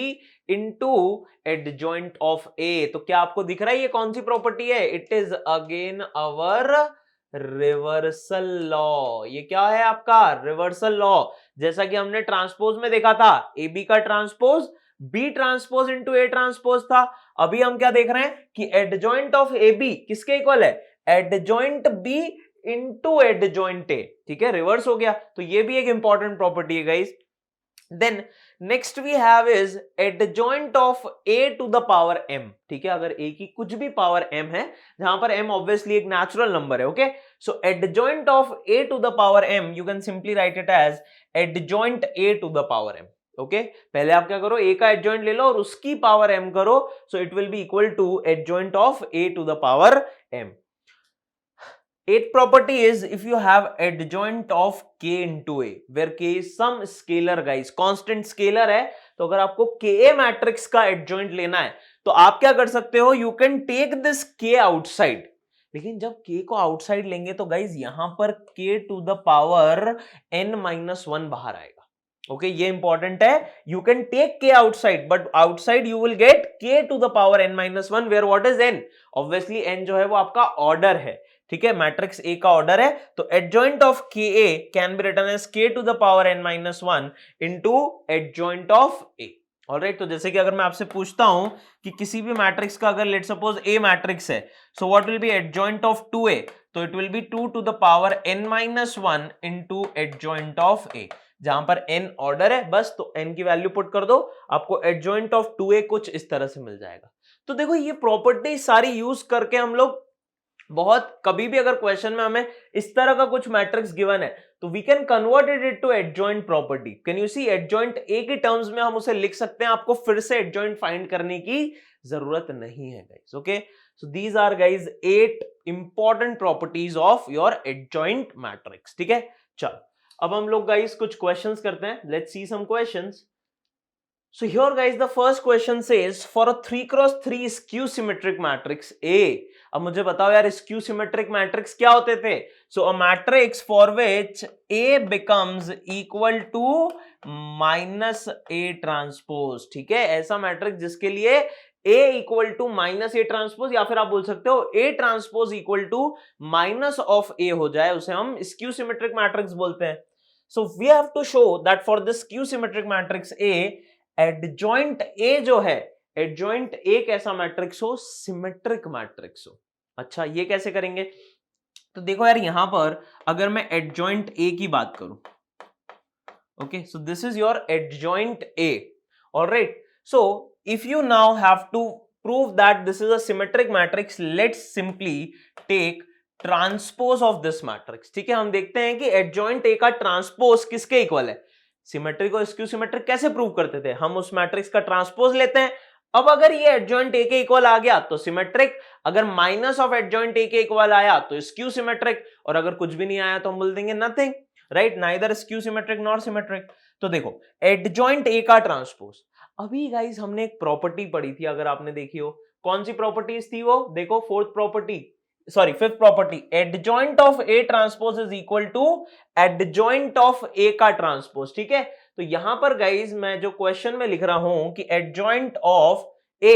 into adjoint of A। तो क्या आपको दिख रहा है ये कौन सी प्रॉपर्टी है, it is again our reversal law. ये क्या है आपका रिवर्सल लॉ, जैसा कि हमने ट्रांसपोज में देखा था, ए बी का transpose B transpose into A transpose था। अभी हम क्या देख रहे हैं कि एडजॉइंट ऑफ ए बी किसके इक्वल है, adjoint B into adjoint A. ठीक है, रिवर्स हो गया, तो ये भी एक इंपॉर्टेंट प्रॉपर्टी है guys. Then next we have is adjoint of a to the power m। ठीक है, अगर a की कुछ भी पावर m है, जहां पर m ऑब्वियसली एक नेचुरल नंबर है। Okay, so adjoint of a to the power m you can simply write it as adjoint a to the power m। Okay, पहले आप क्या करो, a का एडजॉइंट ले लो और उसकी पावर m करो, so it will be equal to adjoint of a to the power m। Eighth property is if you have adjoint of k into a, where k is some scalar guys, constant scalar है, तो अगर आपको ka मैट्रिक्स का एडजॉइंट लेना है तो आप क्या कर सकते हो, you can take this k outside. लेकिन जब k को आउटसाइड लेंगे तो गाइज यहां पर k to the power n-1 बाहर आएगा। ओके, ये इंपॉर्टेंट है, you can take k outside but outside you will get k to the power n-1, where what is n, obviously n जो है वो आपका ऑर्डर है। ठीक है, मैट्रिक्स A का ऑर्डर है, तो adjoint of KA can be written as K to the power n-1 into adjoint of A। Alright, तो जैसे कि अगर मैं आपसे पूछता हूं कि किसी भी मैट्रिक्स का अगर लेट सपोज A मैट्रिक्स है, so what will be adjoint of 2A, तो it will be 2 to the power n-1 into adjoint of A। जहां पर n ऑर्डर है बस, तो n की वैल्यू पुट कर दो, आपको एडजॉइंट ऑफ 2A कुछ इस तरह से मिल जाएगा। तो देखो ये प्रॉपर्टी सारी यूज करके हम लोग बहुत कभी भी अगर क्वेश्चन में हमें इस तरह का कुछ मैट्रिक्स गिवन है तो we can convert it to adjoint property. Can you see, adjoint A की टर्म्स में हम उसे लिख सकते हैं, आपको फिर से एडजॉइंट फाइंड करने की जरूरत नहीं है guys. Okay, so these are guys 8 important properties of your adjoint matrix. ठीक है, चलो अब हम लोग गाइस कुछ क्वेश्चंस करते हैं। Let's see some questions. So here guys the first question says for a 3x3 skew symmetric matrix A, अब मुझे बताओ यार skew symmetric matrix क्या होते थे? So a matrix for which A becomes equal to minus A transpose, ठीक है, ऐसा मैट्रिक्स जिसके लिए A equal to minus A transpose या फिर आप बोल सकते हो A transpose equal to minus of A हो जाए, उसे हम स्क्यू सिमेट्रिक मैट्रिक्स बोलते हैं। So we have to show that for this skew symmetric matrix A, adjoint A जो है, एडजॉइंट ए कैसा मैट्रिक्स हो, सिमेट्रिक मैट्रिक्स हो। अच्छा, ये कैसे करेंगे? तो देखो यार यहां पर अगर मैं एडजॉइंट ए की बात करूं, okay, so this is your adjoint A, alright. So if you now have to prove that this is a symmetric matrix, let's simply take transpose of this matrix. ठीक है, हम देखते हैं कि एडजॉइंट ए का ट्रांसपोज किसके इक्वल है। सिमेट्रिक और स्क्यू सिमेट्रिक कैसे प्रूव करते थे, हम उस मैट्रिक्स का ट्रांसपोज लेते हैं। अब अगर ये एडजॉइंट ए के इक्वल आ गया तो सिमेट्रिक, अगर माइनस ऑफ एडजॉइंट ए के इक्वल आया तो स्क्यू सिमेट्रिक, और अगर कुछ भी नहीं आया तो हम बोल देंगे nothing, right, neither skew symmetric nor symmetric. तो देखो एडजॉइंट ए का ट्रांसपोज, अभी गाइस हमने एक प्रॉपर्टी पढ़ी थी, अगर आपने देखी हो, कौन सी प्रॉपर्टीज थी वो, देखो fourth property, sorry fifth property, adjoint of A transpose is equal to adjoint of A का ट्रांसपोज। ठीक है, तो यहां पर गाइज मैं जो क्वेश्चन में लिख रहा हूं कि adjoint of A,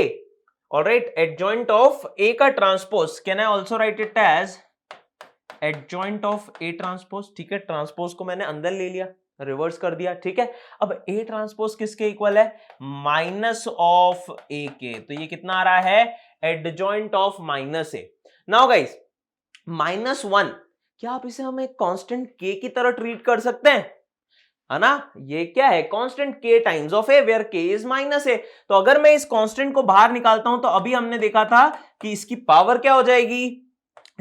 alright, adjoint of A का transpose, can I also write it as adjoint of A transpose. ठीक है, ट्रांसपोज को मैंने अंदर ले लिया, रिवर्स कर दिया। ठीक है, अब ए ट्रांसपोज किसके इक्वल है, माइनस ऑफ ए के, तो ये कितना आ रहा है, adjoint of minus A. Now guys -1, क्या आप इसे हम एक कांस्टेंट k की तरह ट्रीट कर सकते हैं, है ना, ये क्या है, constant k times of a where k is minus a। तो अगर मैं इस कांस्टेंट को बाहर निकालता हूं तो अभी हमने देखा था कि इसकी पावर क्या हो जाएगी,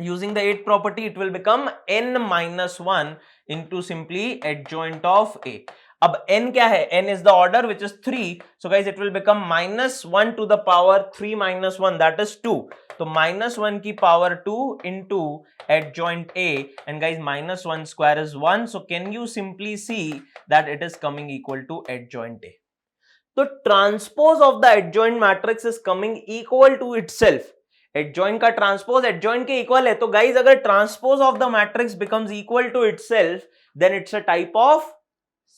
using the 8th property it विल become n-1 into simply adjoint of a। अब n क्या है, n is the order which is 3, so guys it will become -1 to the power 3 minus 1, that is 2, तो -1 की power 2 into adjoint a, and guys -1 square is 1, so can you simply see that it is coming equal to adjoint a। तो transpose of the adjoint matrix is coming equal to itself, adjoint का ट्रांसपोज एडजॉइंट के इक्वल है, तो गाइज अगर transpose of the matrix becomes equal to itself then it's a type of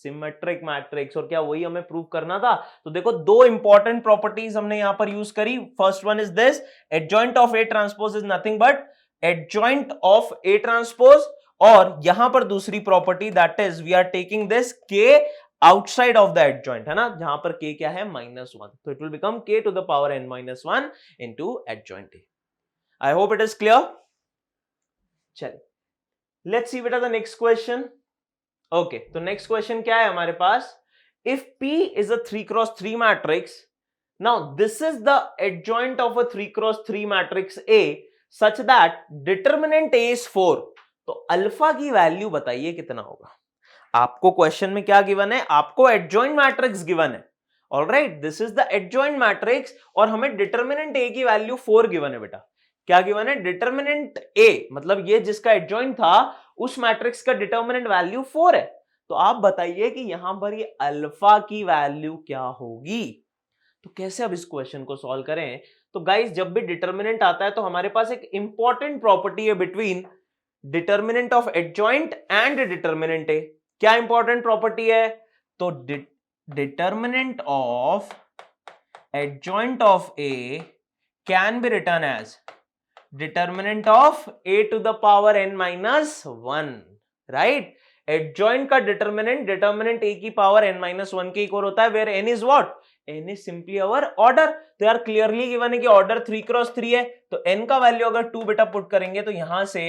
symmetric matrix. और क्या वही हमें प्रूव करना था? तो देखो दो इंपॉर्टेंट प्रॉपर्टीज हमने यहां पर यूज करी। First one is this, adjoint of A transpose is nothing but adjoint of A transpose, और यहां पर दूसरी property that is we are taking this K outside of the adjoint, है ना, जहां पर के क्या है, -1, तो इट विल बिकम k to the power n-1 into adjoint A. I hope it is clear. चलिए लेट्स सी बेटा द नेक्स्ट क्वेश्चन। ओके, तो नेक्स्ट क्वेश्चन क्या है हमारे पास, if P is a 3x3 matrix, now this is the adjoint of a 3x3 matrix A such that determinant A is 4, तो अल्फा की वैल्यू बताइए कितना होगा। आपको क्वेश्चन में क्या गिवन है, आपको एडजॉइंट मैट्रिक्स गिवन है, alright, this is the adjoint matrix, और हमें डिटर्मिनेंट A की वैल्यू 4 गिवन है बेटा। क्या गिवन है, डिटर्मिनेंट A, मतलब ये जिसका एडजॉइंट था उस मैट्रिक्स का डिटर्मिनेंट वैल्यू 4 है। तो आप बताइए कि यहां पर ये अल्फा की वैल्यू क्या होगी। तो कैसे अब इस क्वेश्चन को सॉल्व करें? तो गाइस जब भी डिटर्मिनेंट आता है तो हमारे पास एक इंपॉर्टेंट प्रॉपर्टी है between determinant of adjoint and determinant A. क्या इंपॉर्टेंट प्रॉपर्टी है? तो determinant of adjoint of A can be written as determinant of a to the power n-1, right. Adjoint का डिटर्मिनेंट a की पावर n-1 के इक्वल होता है, where n is what, n is simply our order. तो यार क्लियरली गिवन है कि ऑर्डर 3x3 है, तो n का वैल्यू अगर 2 बेटा पुट करेंगे तो यहां से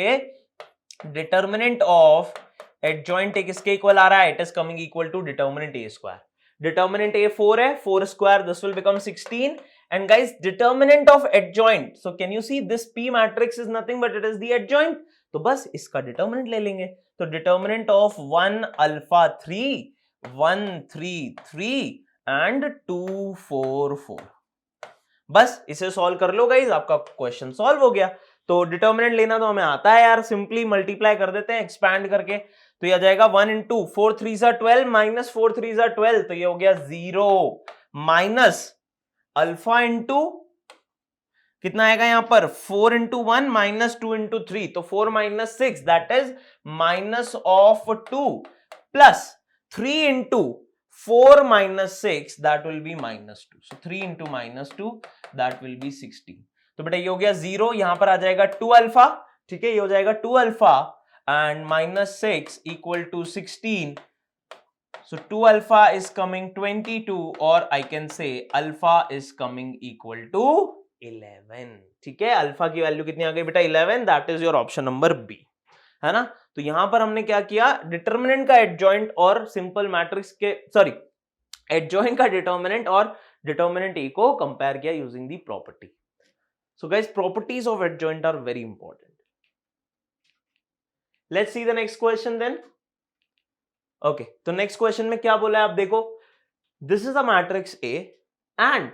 डिटर्मिनेंट ऑफ एडजॉइंट a किसके इक्वल आ रहा है, it is coming equal to determinant a square. Determinant A 4 है, 4 square, this will become 16. And guys, determinant of adjoint. So can you see this P matrix is nothing but it is the adjoint. तो बस इसका determinant ले लेंगे. तो determinant of 1 alpha 3, 1 3 3 and 2 4 4. बस इसे सॉल्व कर लो गाइज, आपका क्वेश्चन सॉल्व हो गया. तो डिटर्मिनेंट लेना तो हमें आता है यार, सिंपली मल्टीप्लाई कर देते हैं एक्सपैंड करके. तो ये आ जाएगा 1 इंटू 4 3 12 माइनस 4 3 12, तो ये हो गया 0 माइनस अल्फा इंटू कितना आएगा यहां पर 4 इंटू 1 माइनस 2 इंटू 3, तो 4 minus 6 that is minus of 2 plus 3 into 4 minus 6 that will be minus 2. So 3 into minus 2 that will be 16. तो बेटा ये हो गया 0, यहां पर आ जाएगा 2 अल्फा, ठीक है, ये हो जाएगा 2 alpha and minus 6 equal to 16. So 2 alpha is coming 22 or I can say alpha is coming equal to 11. ठीक है, अल्फा की वैल्यू कितनी आ गई बेटा 11. That is your option number B, है ना. तो यहां पर हमने क्या किया, डिटर्मिनेंट का एडजॉइंट और सिंपल मैट्रिक्स के सॉरी एडजॉइंट का डिटर्मिनेंट और डिटर्मिनेंट ए को कंपेयर किया using the property. So guys, properties of adjoint are very important. Let's see the next question then. Okay, तो नेक्स्ट क्वेश्चन में क्या बोला है आप देखो. This is a matrix A and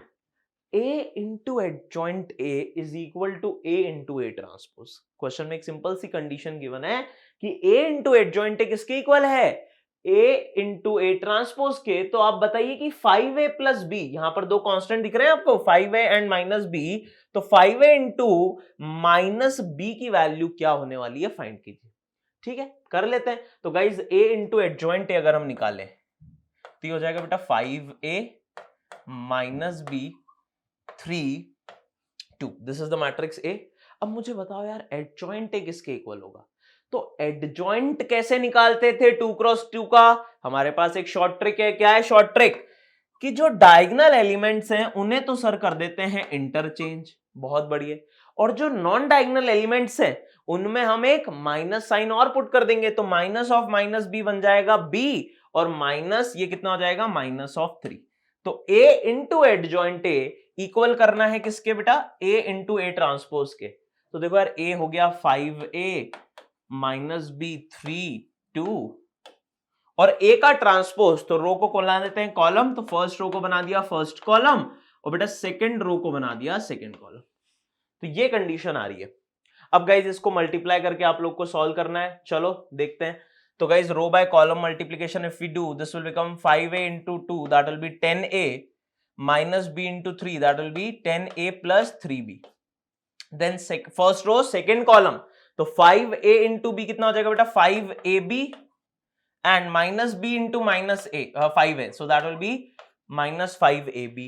A into adjoint A is equal to A into A transpose. Question में एक सिंपल सी कंडीशन गिवन है कि A into adjoint A किसके इक्वल है, A into A transpose के. तो आप बताइए कि 5A plus B, यहां पर दो कांस्टेंट दिख रहे हैं आपको 5A एंड माइनस B, तो 5A into माइनस B की वैल्यू क्या होने वाली है फाइंड कीजिए. ठीक है, कर लेते हैं. तो guys A into adjoint A अगर हम निकालें तो ये हो जाएगा बेटा 5A minus B 3 2. This is the matrix A. अब मुझे बताओ यार एडजॉइंट ए किसके इक्वल होगा. तो एडजॉइंट कैसे निकालते थे 2 क्रॉस 2 का. हमारे पास एक शॉर्ट ट्रिक है. क्या है शॉर्ट ट्रिक, कि जो डायगोनल एलिमेंट्स हैं उन्हें तो सर कर देते हैं इंटरचेंज, बहुत बढ़िया, और जो नॉन डायगोनल एलिमेंट्स हैं उनमें हम एक माइनस साइन और पुट कर देंगे. तो माइनस ऑफ माइनस बी बन जाएगा बी, और माइनस ये कितना हो जाएगा माइनस ऑफ 3. तो ए इंटू एडजॉइंट ए इक्वल करना है किसके बेटा, ए इंटू ए ट्रांसपोज के. तो देखो यार ए हो गया 5A माइनस बी 3 2, और ए का ट्रांसपोज तो रो को खोला देते हैं कॉलम. तो फर्स्ट रो को बना दिया फर्स्ट कॉलम, और बेटा सेकंड रो को बना दिया सेकंड कॉलम. तो ये कंडीशन आ रही है. अब गाइज इसको मल्टीप्लाई करके आप लोग को सॉल्व करना है. चलो देखते हैं. तो guys row by column multiplication if we do this will become 5A into 2 that will be 10A minus B into 3 that will be 10A plus 3B. then first row second column, तो 5A into B कितना हो जाएगा बेटा 5AB and minus B into minus A 5A, so that will be minus 5AB.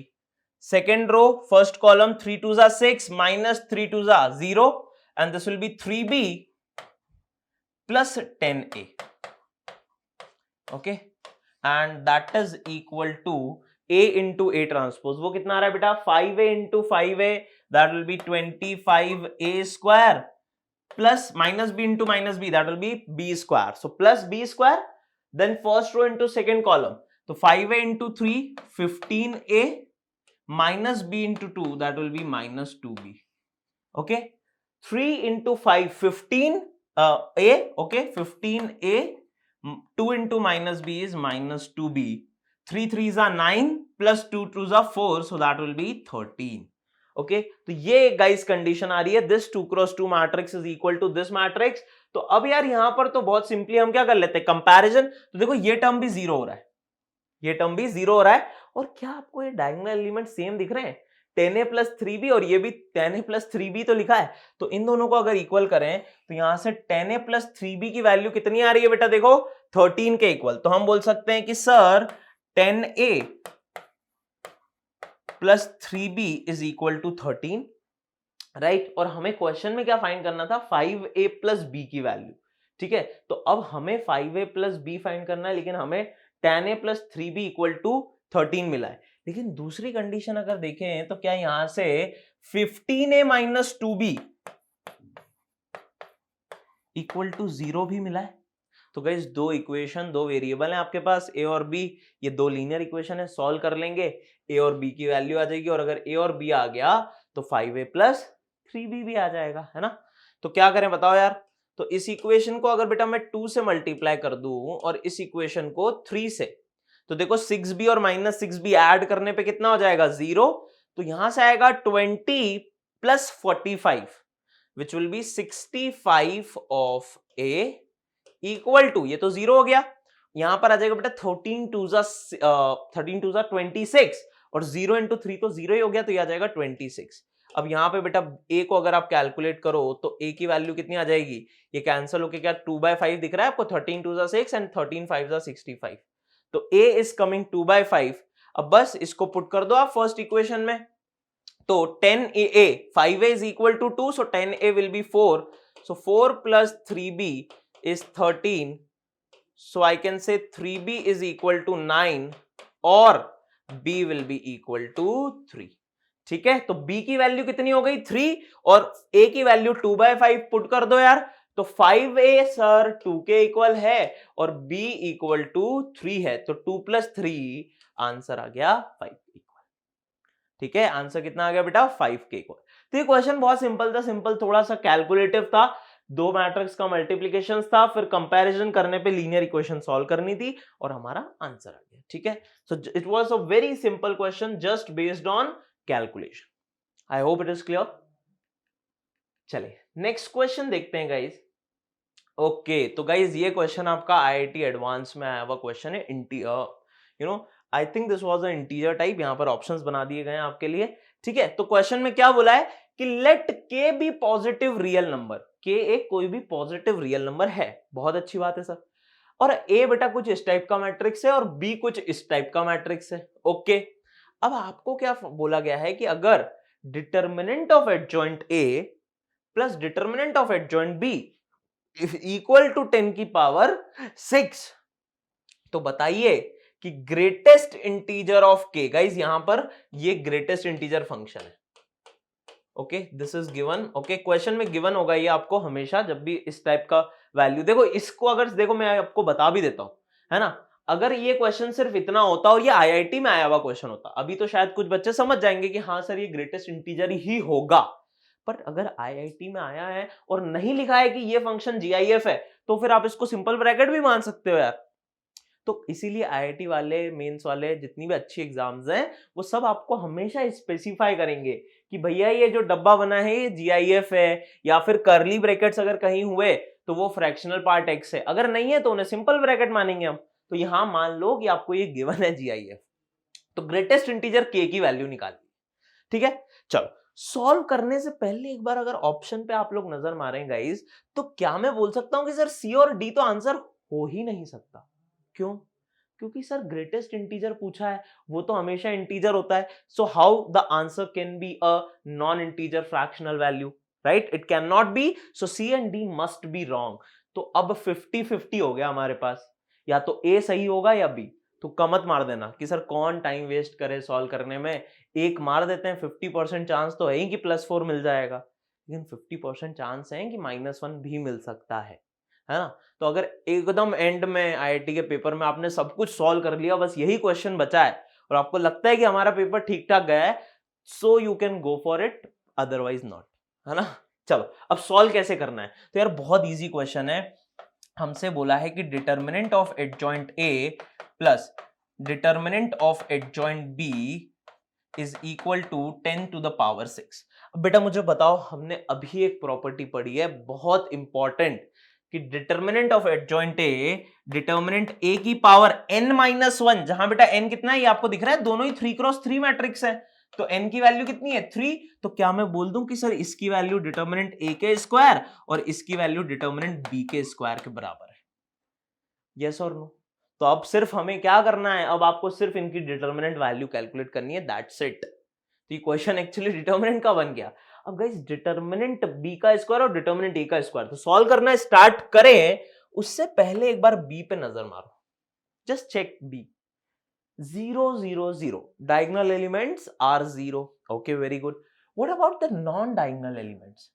second row first column 3 2s are 6 minus 3 2s are 0, and this will be 3B plus 10A. okay, and that is equal to A into A transpose. वो कितना आ रहा है बेटा 5A into 5A that will be 25A square plus minus B into minus B that will be B square. So plus B square, then first row into second column. तो 5A into 3 15A minus B into 2 that will be minus 2B. okay, 3 into 5 15 A. okay, 15A 2 into minus B is minus 2B. 3 3s are 9 plus 2 2s are 4, so that will be 13. okay, तो ये गाइस कंडीशन आ रही है. This 2 cross 2 matrix is equal to this matrix. तो अब यार यहां पर तो बहुत सिंपली हम क्या कर लेते हैं कंपैरिजन. तो देखो ये टर्म भी 0 हो रहा है, ये टर्म भी 0 हो रहा है, और क्या आपको ये डायगोनल एलिमेंट सेम दिख रहे हैं 10A plus 3B, और ये भी 10A plus 3B तो लिखा है. तो इन दोनों को अगर इक्वल करें तो यहां से 10A plus 3B की वैल्यू कितनी आ रही है बेटा देखो 13 के इक्वल. तो हम बोल सकते हैं कि sir 10A plus 3B is equal to 13, right. और हमें क्वेश्चन में क्या फाइंड करना था 5A plus B की वैल्यू. ठीक है, तो अब हमें 5A plus B फाइंड करना है, लेकिन हमें 10A plus 3B equal to 13 मिला है. लेकिन दूसरी कंडीशन अगर देखें तो क्या यहां से 15A minus 2B equal to 0 भी मिला है. तो गाइस दो इक्वेशन, दो वेरिएबल हैं आपके पास ए और बी, ये दो लीनियर इक्वेशन है, सॉल्व कर लेंगे, ए और बी की वैल्यू आ जाएगी, और अगर ए और बी आ गया तो 5a प्लस 3b भी आ जाएगा, है ना। तो क्या करें बताओ यार, तो इस इक्वेशन को अगर बेटा मैं 2 से मल्टीप्लाई कर दूं और इस इक्वेशन को 3 से, तो देखो 6b और -6b ऐड करने पे कितना हो जाएगा 0, तो यहां से आएगा 20 plus 45 which will be 65 of a equal to, ये तो 0 हो गया, यहां पर आ जाएगा बेटा 13 टू जा 26 और 0 इंटू 3 तो 0 ही हो गया, तो ये आ जाएगा 26। अब यहाँ पे बेटा a को अगर आप कैलकुलेट करो तो a की वैल्यू कितनी आ जाएगी, ये कैंसिल होके क्या 2/5 दिख रहा है आपको, 13 टू जा 6 एंड 13 5 जा 65, तो a इज कमिंग 2/5। अब बस इसको पुट कर दो आप फर्स्ट इक्वेशन में, तो 10a 5a is equal to 2, so 10a will be 4, so 4 plus 3b is 13, so I can say 3b is equal to 9 और b will be equal to 3। ठीक है, तो b की वैल्यू कितनी हो गई 3 और a की वैल्यू 2/5 पुट कर दो यार, तो 5a सर 2 के इक्वल है और b इक्वल टू 3 है, तो 2 प्लस 3 आंसर आ गया 5 के इक्वल। ठीक है, आंसर कितना आ गया बेटा 5 के इक्वल। तो ये क्वेश्चन बहुत सिंपल था, सिंपल थोड़ा सा कैलकुलेटिव था, दो मैट्रिक्स का मल्टीप्लिकेशन था, फिर कंपैरिजन करने पे लीनियर इक्वेशन सॉल्व करनी थी और हमारा आंसर आ गया। ठीक है, so it was a very simple question just based on calculation. I hope it is clear. चलिए नेक्स्ट क्वेश्चन देखते हैं गाइज। ओके, तो गाइज ये क्वेश्चन आपका आईआईटी एडवांस में आया हुआ क्वेश्चन है, I think this was a integer type, यहां पर ऑप्शंस बना दिए गए हैं आपके लिए। ठीक है, तो क्वेश्चन में क्या बोला है कि लेट के बी पॉजिटिव रियल नंबर, के एक कोई भी पॉजिटिव रियल नंबर है, बहुत अच्छी बात है सर, और ए बेटा कुछ इस टाइप का मैट्रिक्स है और बी कुछ इस टाइप का मैट्रिक्स है। ओके, अब आपको क्या बोला गया है कि अगर determinant of adjoint A plus determinant of adjoint B equal to 10 की पावर 6, तो बताइए कि greatest integer of K, guys यहां पर ये ग्रेटेस्ट इंटीजर फंक्शन है। Okay, this is given. Okay, question में गिवन होगा ये आपको हमेशा, जब भी इस टाइप का वैल्यू, देखो इसको अगर देखो मैं आपको बता भी देता हूं, है ना, अगर ये क्वेश्चन सिर्फ इतना होता और ये आईआईटी में आया हुआ क्वेश्चन होता, अभी तो शायद कुछ बच्चे समझ जाएंगे कि हाँ सर ये ग्रेटेस्ट इंटीजर ही होगा, पर अगर आईआईटी में आया है और नहीं लिखा है कि ये फंक्शन जीआईएफ है, तो फिर आप इसको सिंपल ब्रैकेट भी मान सकते हो यार। तो इसीलिए आईआईटी वाले, मेंस वाले, जितनी भी अच्छी एग्जाम्स हैं, वो सब आपको हमेशा स्पेसिफाई करेंगे कि भैया ये जो डब्बा बना है ये जीआईएफ है, या फिर कर्ली ब्रैकेट्स अगर कहीं हुए तो वो फ्रैक्शनल पार्ट एक्स है, अगर नहीं है तो उन्हें सिंपल ब्रैकेट मानेंगे हम। तो यहां मान लो कि आपको ये गिवन है जीआईएफ, तो ग्रेटेस्ट इंटीजर के की वैल्यू निकालनी। ठीक है, चलो सॉल्व करने से पहले एक बार अगर ऑप्शन पे आप लोग नजर मारें गाइस, तो क्या मैं बोल सकता हूं कि सर सी और डी तो आंसर हो ही नहीं सकता? क्यों? क्योंकि सर ग्रेटेस्ट इंटीजर पूछा है, वो तो हमेशा इंटीजर होता है, so how the answer can be a non integer fractional value, right? It can not be, so C and D must be wrong. तो अब 50-50 हो गया हमारे पास, या तो ए सही होगा या बी। तो कमत मार देना कि सर कौन टाइम वेस्ट करे सॉल्व करने में, एक मार देते हैं, 50% चांस तो है ही कि +4 मिल जाएगा, लेकिन 50% चांस है कि -1 भी मिल सकता है ना। तो अगर एकदम एंड में आईआईटी के पेपर में आपने सब कुछ सॉल्व कर लिया, बस यही क्वेश्चन बचा है और आपको लगता है कि हमारा पेपर ठीक ठाक गया है, so you can go for it, otherwise not, है ना। चलो अब सॉल्व कैसे करना है, तो यार बहुत इजी क्वेश्चन है। हमसे बोला है कि determinant of adjoint A plus determinant of adjoint B is equal to 10 to the power 6। अब बेटा मुझे बताओ, हमने अभी एक प्रॉपर्टी पढ़ी है बहुत इंपॉर्टेंट, कि determinant of adjoint A, determinant A की पावर n-1, जहां बेटा n कितना है ये आपको दिख रहा है, दोनों ही 3x3 मैट्रिक्स है, तो n की वैल्यू कितनी है 3, तो क्या मैं बोल दूं कि सर इसकी वैल्यू डिटर्मिनेंट a के स्क्वायर और इसकी वैल्यू डिटर्मिनेंट b के स्क्वायर के बराबर है? यस और नो? तो अब सिर्फ हमें क्या करना है, अब आपको सिर्फ इनकी डिटर्मिनेंट वैल्यू कैलकुलेट करनी है, दैट्स इट। तो ये क्वेश्चन एक्चुअली डिटर्मिनेंट का बन गया। अब गाइस डिटर्मिनेंट b का स्क्वायर और डिटर्मिनेंट a का स्क्वायर, तो सॉल्व करना स्टार्ट करें उससे पहले एक बार b पे नजर मारो, just check b। 0 0 0, diagonal elements are 0, okay, very good. What about the non diagonal elements?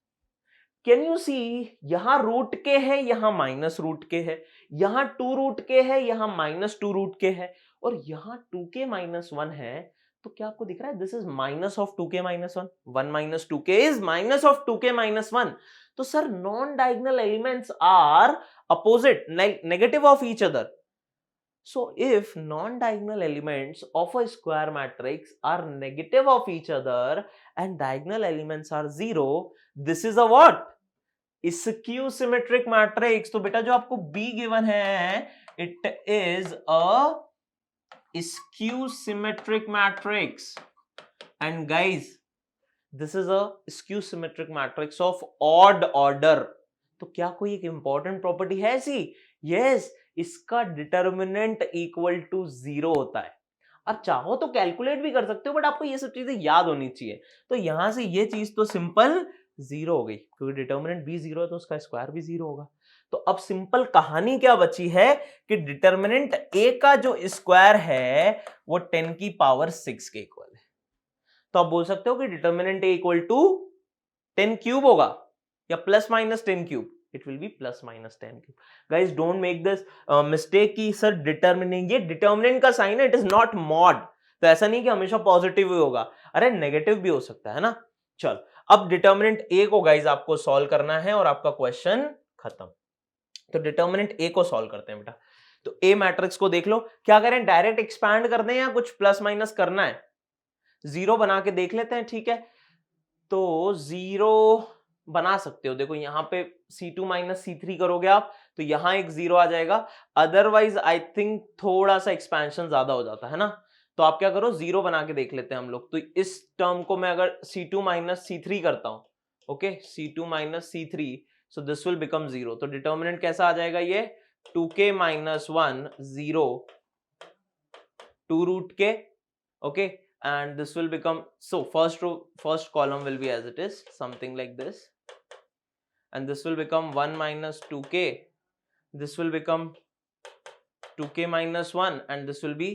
Can you see, यहां रूट के है, यहां माइनस रूट के है, यहां 2 रूट के है, यहां माइनस 2 रूट के है, और यहां 2k माइनस 1 है। तो क्या आपको दिख रहा है, this is minus of 2k minus 1, 1 minus 2k is minus of 2k minus 1। तो sir non diagonal elements are opposite, negative of each other. So if non-diagonal elements of a square matrix are negative of each other and diagonal elements are zero, this is a what? Skew symmetric matrix। तो बेटा जो आपको B given है, it is a skew symmetric matrix। And guys, this is a skew symmetric matrix of odd order। तो क्या कोई एक इंपॉर्टेंट प्रॉपर्टी है ऐसी? यस, इसका डिटर्मिनेंट इक्वल टू 0 होता है। आप चाहो तो कैलकुलेट भी कर सकते हो, बट आपको ये सब चीजें याद होनी चाहिए। तो यहां से ये चीज तो सिंपल 0 हो गई, क्योंकि डिटर्मिनेंट भी 0 है तो उसका स्क्वायर भी 0 होगा। तो अब सिंपल कहानी क्या बची है कि डिटर्मिनेंट ए का जो स्क्वायर है वो 10 की पावर 6 के इक्वल है। तो आप बोल सकते हो कि determinant A equal to 10 cube होगा या plus minus 10 cube. It will be plus minus 10 cube. Guys don't make this mistake कि सर डिटर्मिनेंट, ये डिटर्मिनेंट का साइन है, इट इज नॉट मॉड। तो ऐसा नहीं कि हमेशा पॉजिटिव ही होगा, अरे नेगेटिव भी हो सकता है ना। चल अब डिटर्मिनेंट ए को गाइस आपको सॉल्व करना है और आपका क्वेश्चन खत्म। तो डिटर्मिनेंट ए को सॉल्व करते हैं बेटा। तो ए मैट्रिक्स को देख लो, क्या करें, डायरेक्ट एक्सपैंड कर दें या कुछ प्लस माइनस करना है? 0 बना के देख लेते हैं, ठीक है। तो 0 बना सकते हो, देखो यहां पे C2 माइनस C3 करोगे आप तो यहां एक 0 आ जाएगा। अदरवाइज आई थिंक थोड़ा सा एक्सपेंशन ज्यादा हो जाता है ना। तो आप क्या करो, 0 बना के देख लेते हैं हम लोग। तो इस टर्म को मैं अगर C2 माइनस C3 करता हूं, okay, C2 minus C3, so this will become 0। तो डिटर्मिनेंट कैसा आ जाएगा, ये 2k माइनस 1 0 2 रूट के, okay, and this will become, so first row, first column will be as it is, something like this, and this will become 1 minus 2k, this will become 2k minus 1, and this will be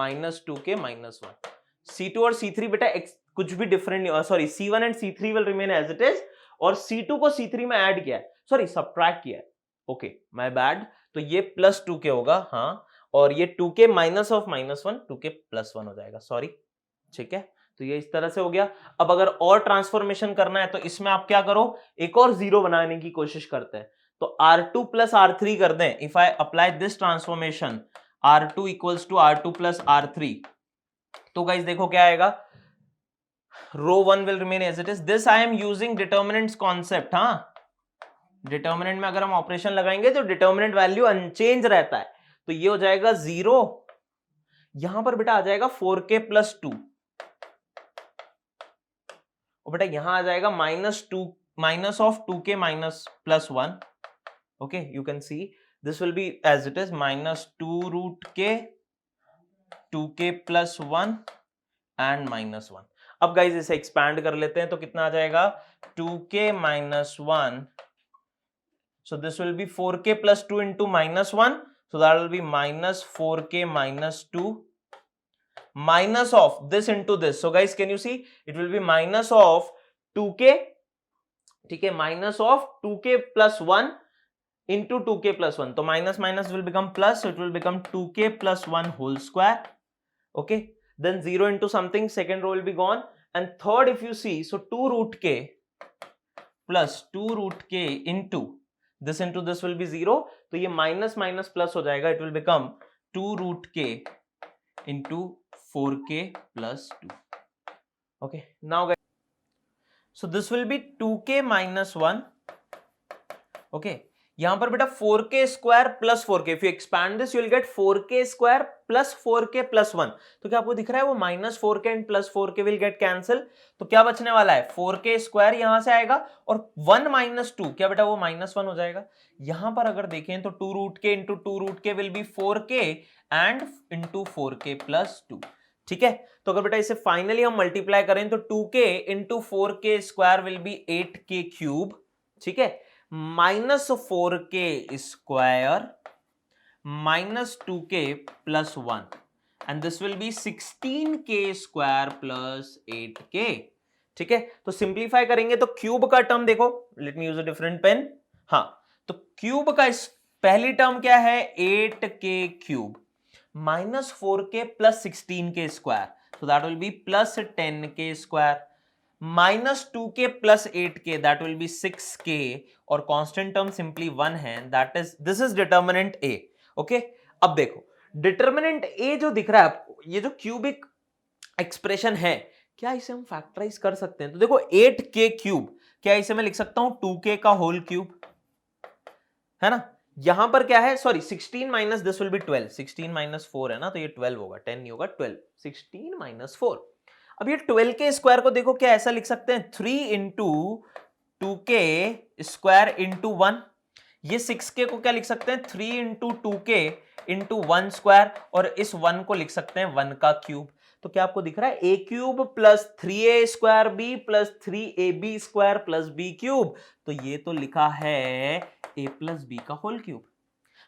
minus 2k minus 1। C2 और C3 बेटा कुछ भी डिफरेंट नहीं, sorry C1 and C3 will remain as it is, और C2 को C3 में ऐड किया है, सॉरी सब्ट्रैक्ट किया है, ओके माय बैड। तो ये प्लस 2k होगा, हाँ, और ये 2k minus of minus 1 2k plus 1 हो जाएगा, सॉरी, ठीक है। तो ये इस तरह से हो गया। अब अगर और ट्रांसफॉर्मेशन करना है तो इसमें आप क्या करो, एक और 0 बनाने की कोशिश करते हैं। तो R2 प्लस R3 कर दें। If I apply this transformation R2 equals to R2 plus R3, तो गाइस देखो क्या आएगा, row 1 will remain as it is. This I am using determinants concept, हाँ, डिटर्मिनेंट में अगर हम ऑपरेशन लगाएंगे तो डिटर्मिनेंट वैल्यू अनचेंज रहता है। तो ये हो जाएगा 0, यहां पर बेटा आ जाएगा 4k प्लस 2, और बेटा यहां आ जाएगा minus of 2k minus plus 1, okay, you can see this will be as it is minus 2 root K 2k plus 1 and minus 1। अब गाइज इसे एक्सपैंड कर लेते हैं तो कितना आ जाएगा, 2k minus 1, so this will be 4k plus 2 into minus 1, so that will be minus 4k minus 2 minus of this into this। so guys can you see it will be minus of 2k, ठीक है, minus of 2k plus 1 into 2k plus 1, तो minus minus will become plus, so it will become 2k plus 1 whole square, okay, then 0 into something, second row will be gone, and third if you see, so 2 root k plus 2 root k into this will be 0, तो ये माइनस माइनस प्लस हो जाएगा, इट विल बिकम 2 रूट के into 4k plus 2, okay. Now guys, so this will B 2k minus 1, okay, यहां पर बेटा 4k square plus 4k, if you expand this you will gate 4k square plus 4k plus 1। तो क्या आपको दिख रहा है, वो minus 4k and plus 4k will get cancel, तो क्या बचने वाला है, 4k स्क्वायर यहां से आएगा, और 1 माइनस 2 क्या बेटा वो माइनस 1 हो जाएगा। यहां पर अगर देखें तो 2 रूट के इंटू 2 रूट के will be 4k and into 4k plus 2, ठीक है। तो अगर बेटा इसे फाइनली हम मल्टीप्लाई करें तो 2k into 4k square will be 8k cube, ठीक है, minus 4k square minus 2k plus 1, and this will be 16k square plus 8k, ठीक है, तो सिंप्लीफाई करेंगे तो क्यूब का टर्म देखो, let me use a different pen. हाँ, तो क्यूब का पहली टर्म क्या है, 8k cube minus 4k plus 16k square, so that will be plus 10k square minus 2k plus 8k that will be 6k और कांस्टेंट टर्म सिंपली 1 है, that is this is determinant a। Okay, अब देखो डिटर्मिनेंट a जो दिख रहा है आपको, ये जो क्यूबिक एक्सप्रेशन है, क्या इसे हम फैक्टराइज कर सकते हैं? तो देखो 8k क्यूब, क्या इसे मैं लिख सकता हूं 2k का होल क्यूब, है ना। यहां पर क्या है, sorry 16 minus this will B 12, 16 minus 4 है ना, तो ये 12 होगा, 10 नहीं होगा 12, 16 माइनस 4। अब ये 12 के स्क्वायर को देखो, क्या ऐसा लिख सकते हैं 3 इंटू 2k स्क्वायर इंटू 1। ये 6k को क्या लिख सकते हैं 3 इंटू 2k इंटू 1 स्क्वायर, और इस 1 को लिख सकते हैं 1 का क्यूब। तो क्या आपको दिख रहा है a cube plus 3a square b plus 3ab square plus b cube, तो ये तो लिखा है a प्लस b का होल क्यूब।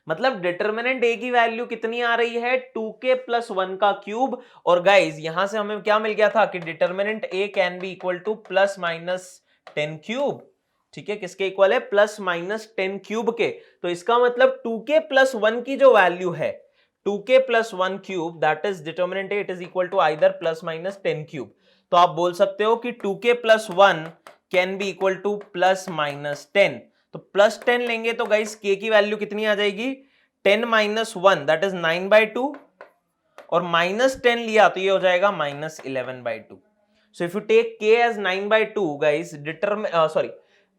मतलब डिटर्मिनेंट a की वैल्यू कितनी आ रही है 2k प्लस 1 का क्यूब। और गाइज यहां से हमें क्या मिल गया था कि determinant a can be equal to plus minus 10 cube. ठीक है, किसके इक्वल है, प्लस माइनस 10 क्यूब के। तो इसका मतलब 2k प्लस 1 की जो वैल्यू है 2k plus 1 cube, that is determinant a, it is equal to either plus minus 10 cube. तो आप बोल सकते हो कि 2k plus 1 can be equal to plus minus 10। तो प्लस 10 लेंगे तो गाइस k की वैल्यू कितनी आ जाएगी, 10 माइनस 1 दैट इज 9/2, और माइनस 10 लिया तो ये हो जाएगा minus 11/2। So if you take k as 9/2 guys,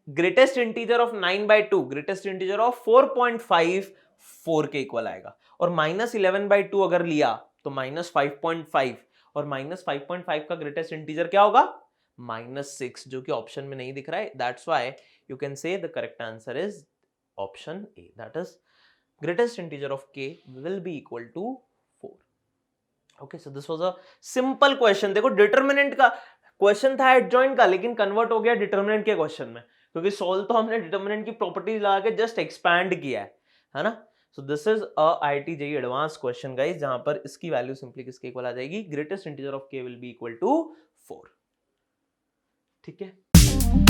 greatest integer of 9/2, greatest integer of 4.5 4 के इक्वल आएगा। और माइनस 11/2 अगर लिया तो माइनस 5.5, और माइनस 5.5 का ग्रेटेस्ट इंटीजर क्या होगा, -6, जो कि ऑप्शन में नहीं दिख रहा है। That's why you can say the correct answer is option A, that is greatest integer of k will be equal to 4. Okay, so this was a simple question। देखो डिटर्मिनेंट का क्वेश्चन था एडजॉइंट का, लेकिन कन्वर्ट हो गया डिटर्मिनेंट के क्वेश्चन में, क्योंकि सोल्व तो हमने डिटर्मिनेंट की प्रॉपर्टीज लगा के जस्ट एक्सपैंड किया है ना। So this is a IIT JEE advance question guys, जहां पर इसकी वैल्यू सिंपली किसके इक्वल आ जाएगी, greatest integer of k will be equal to 4। ठीक है।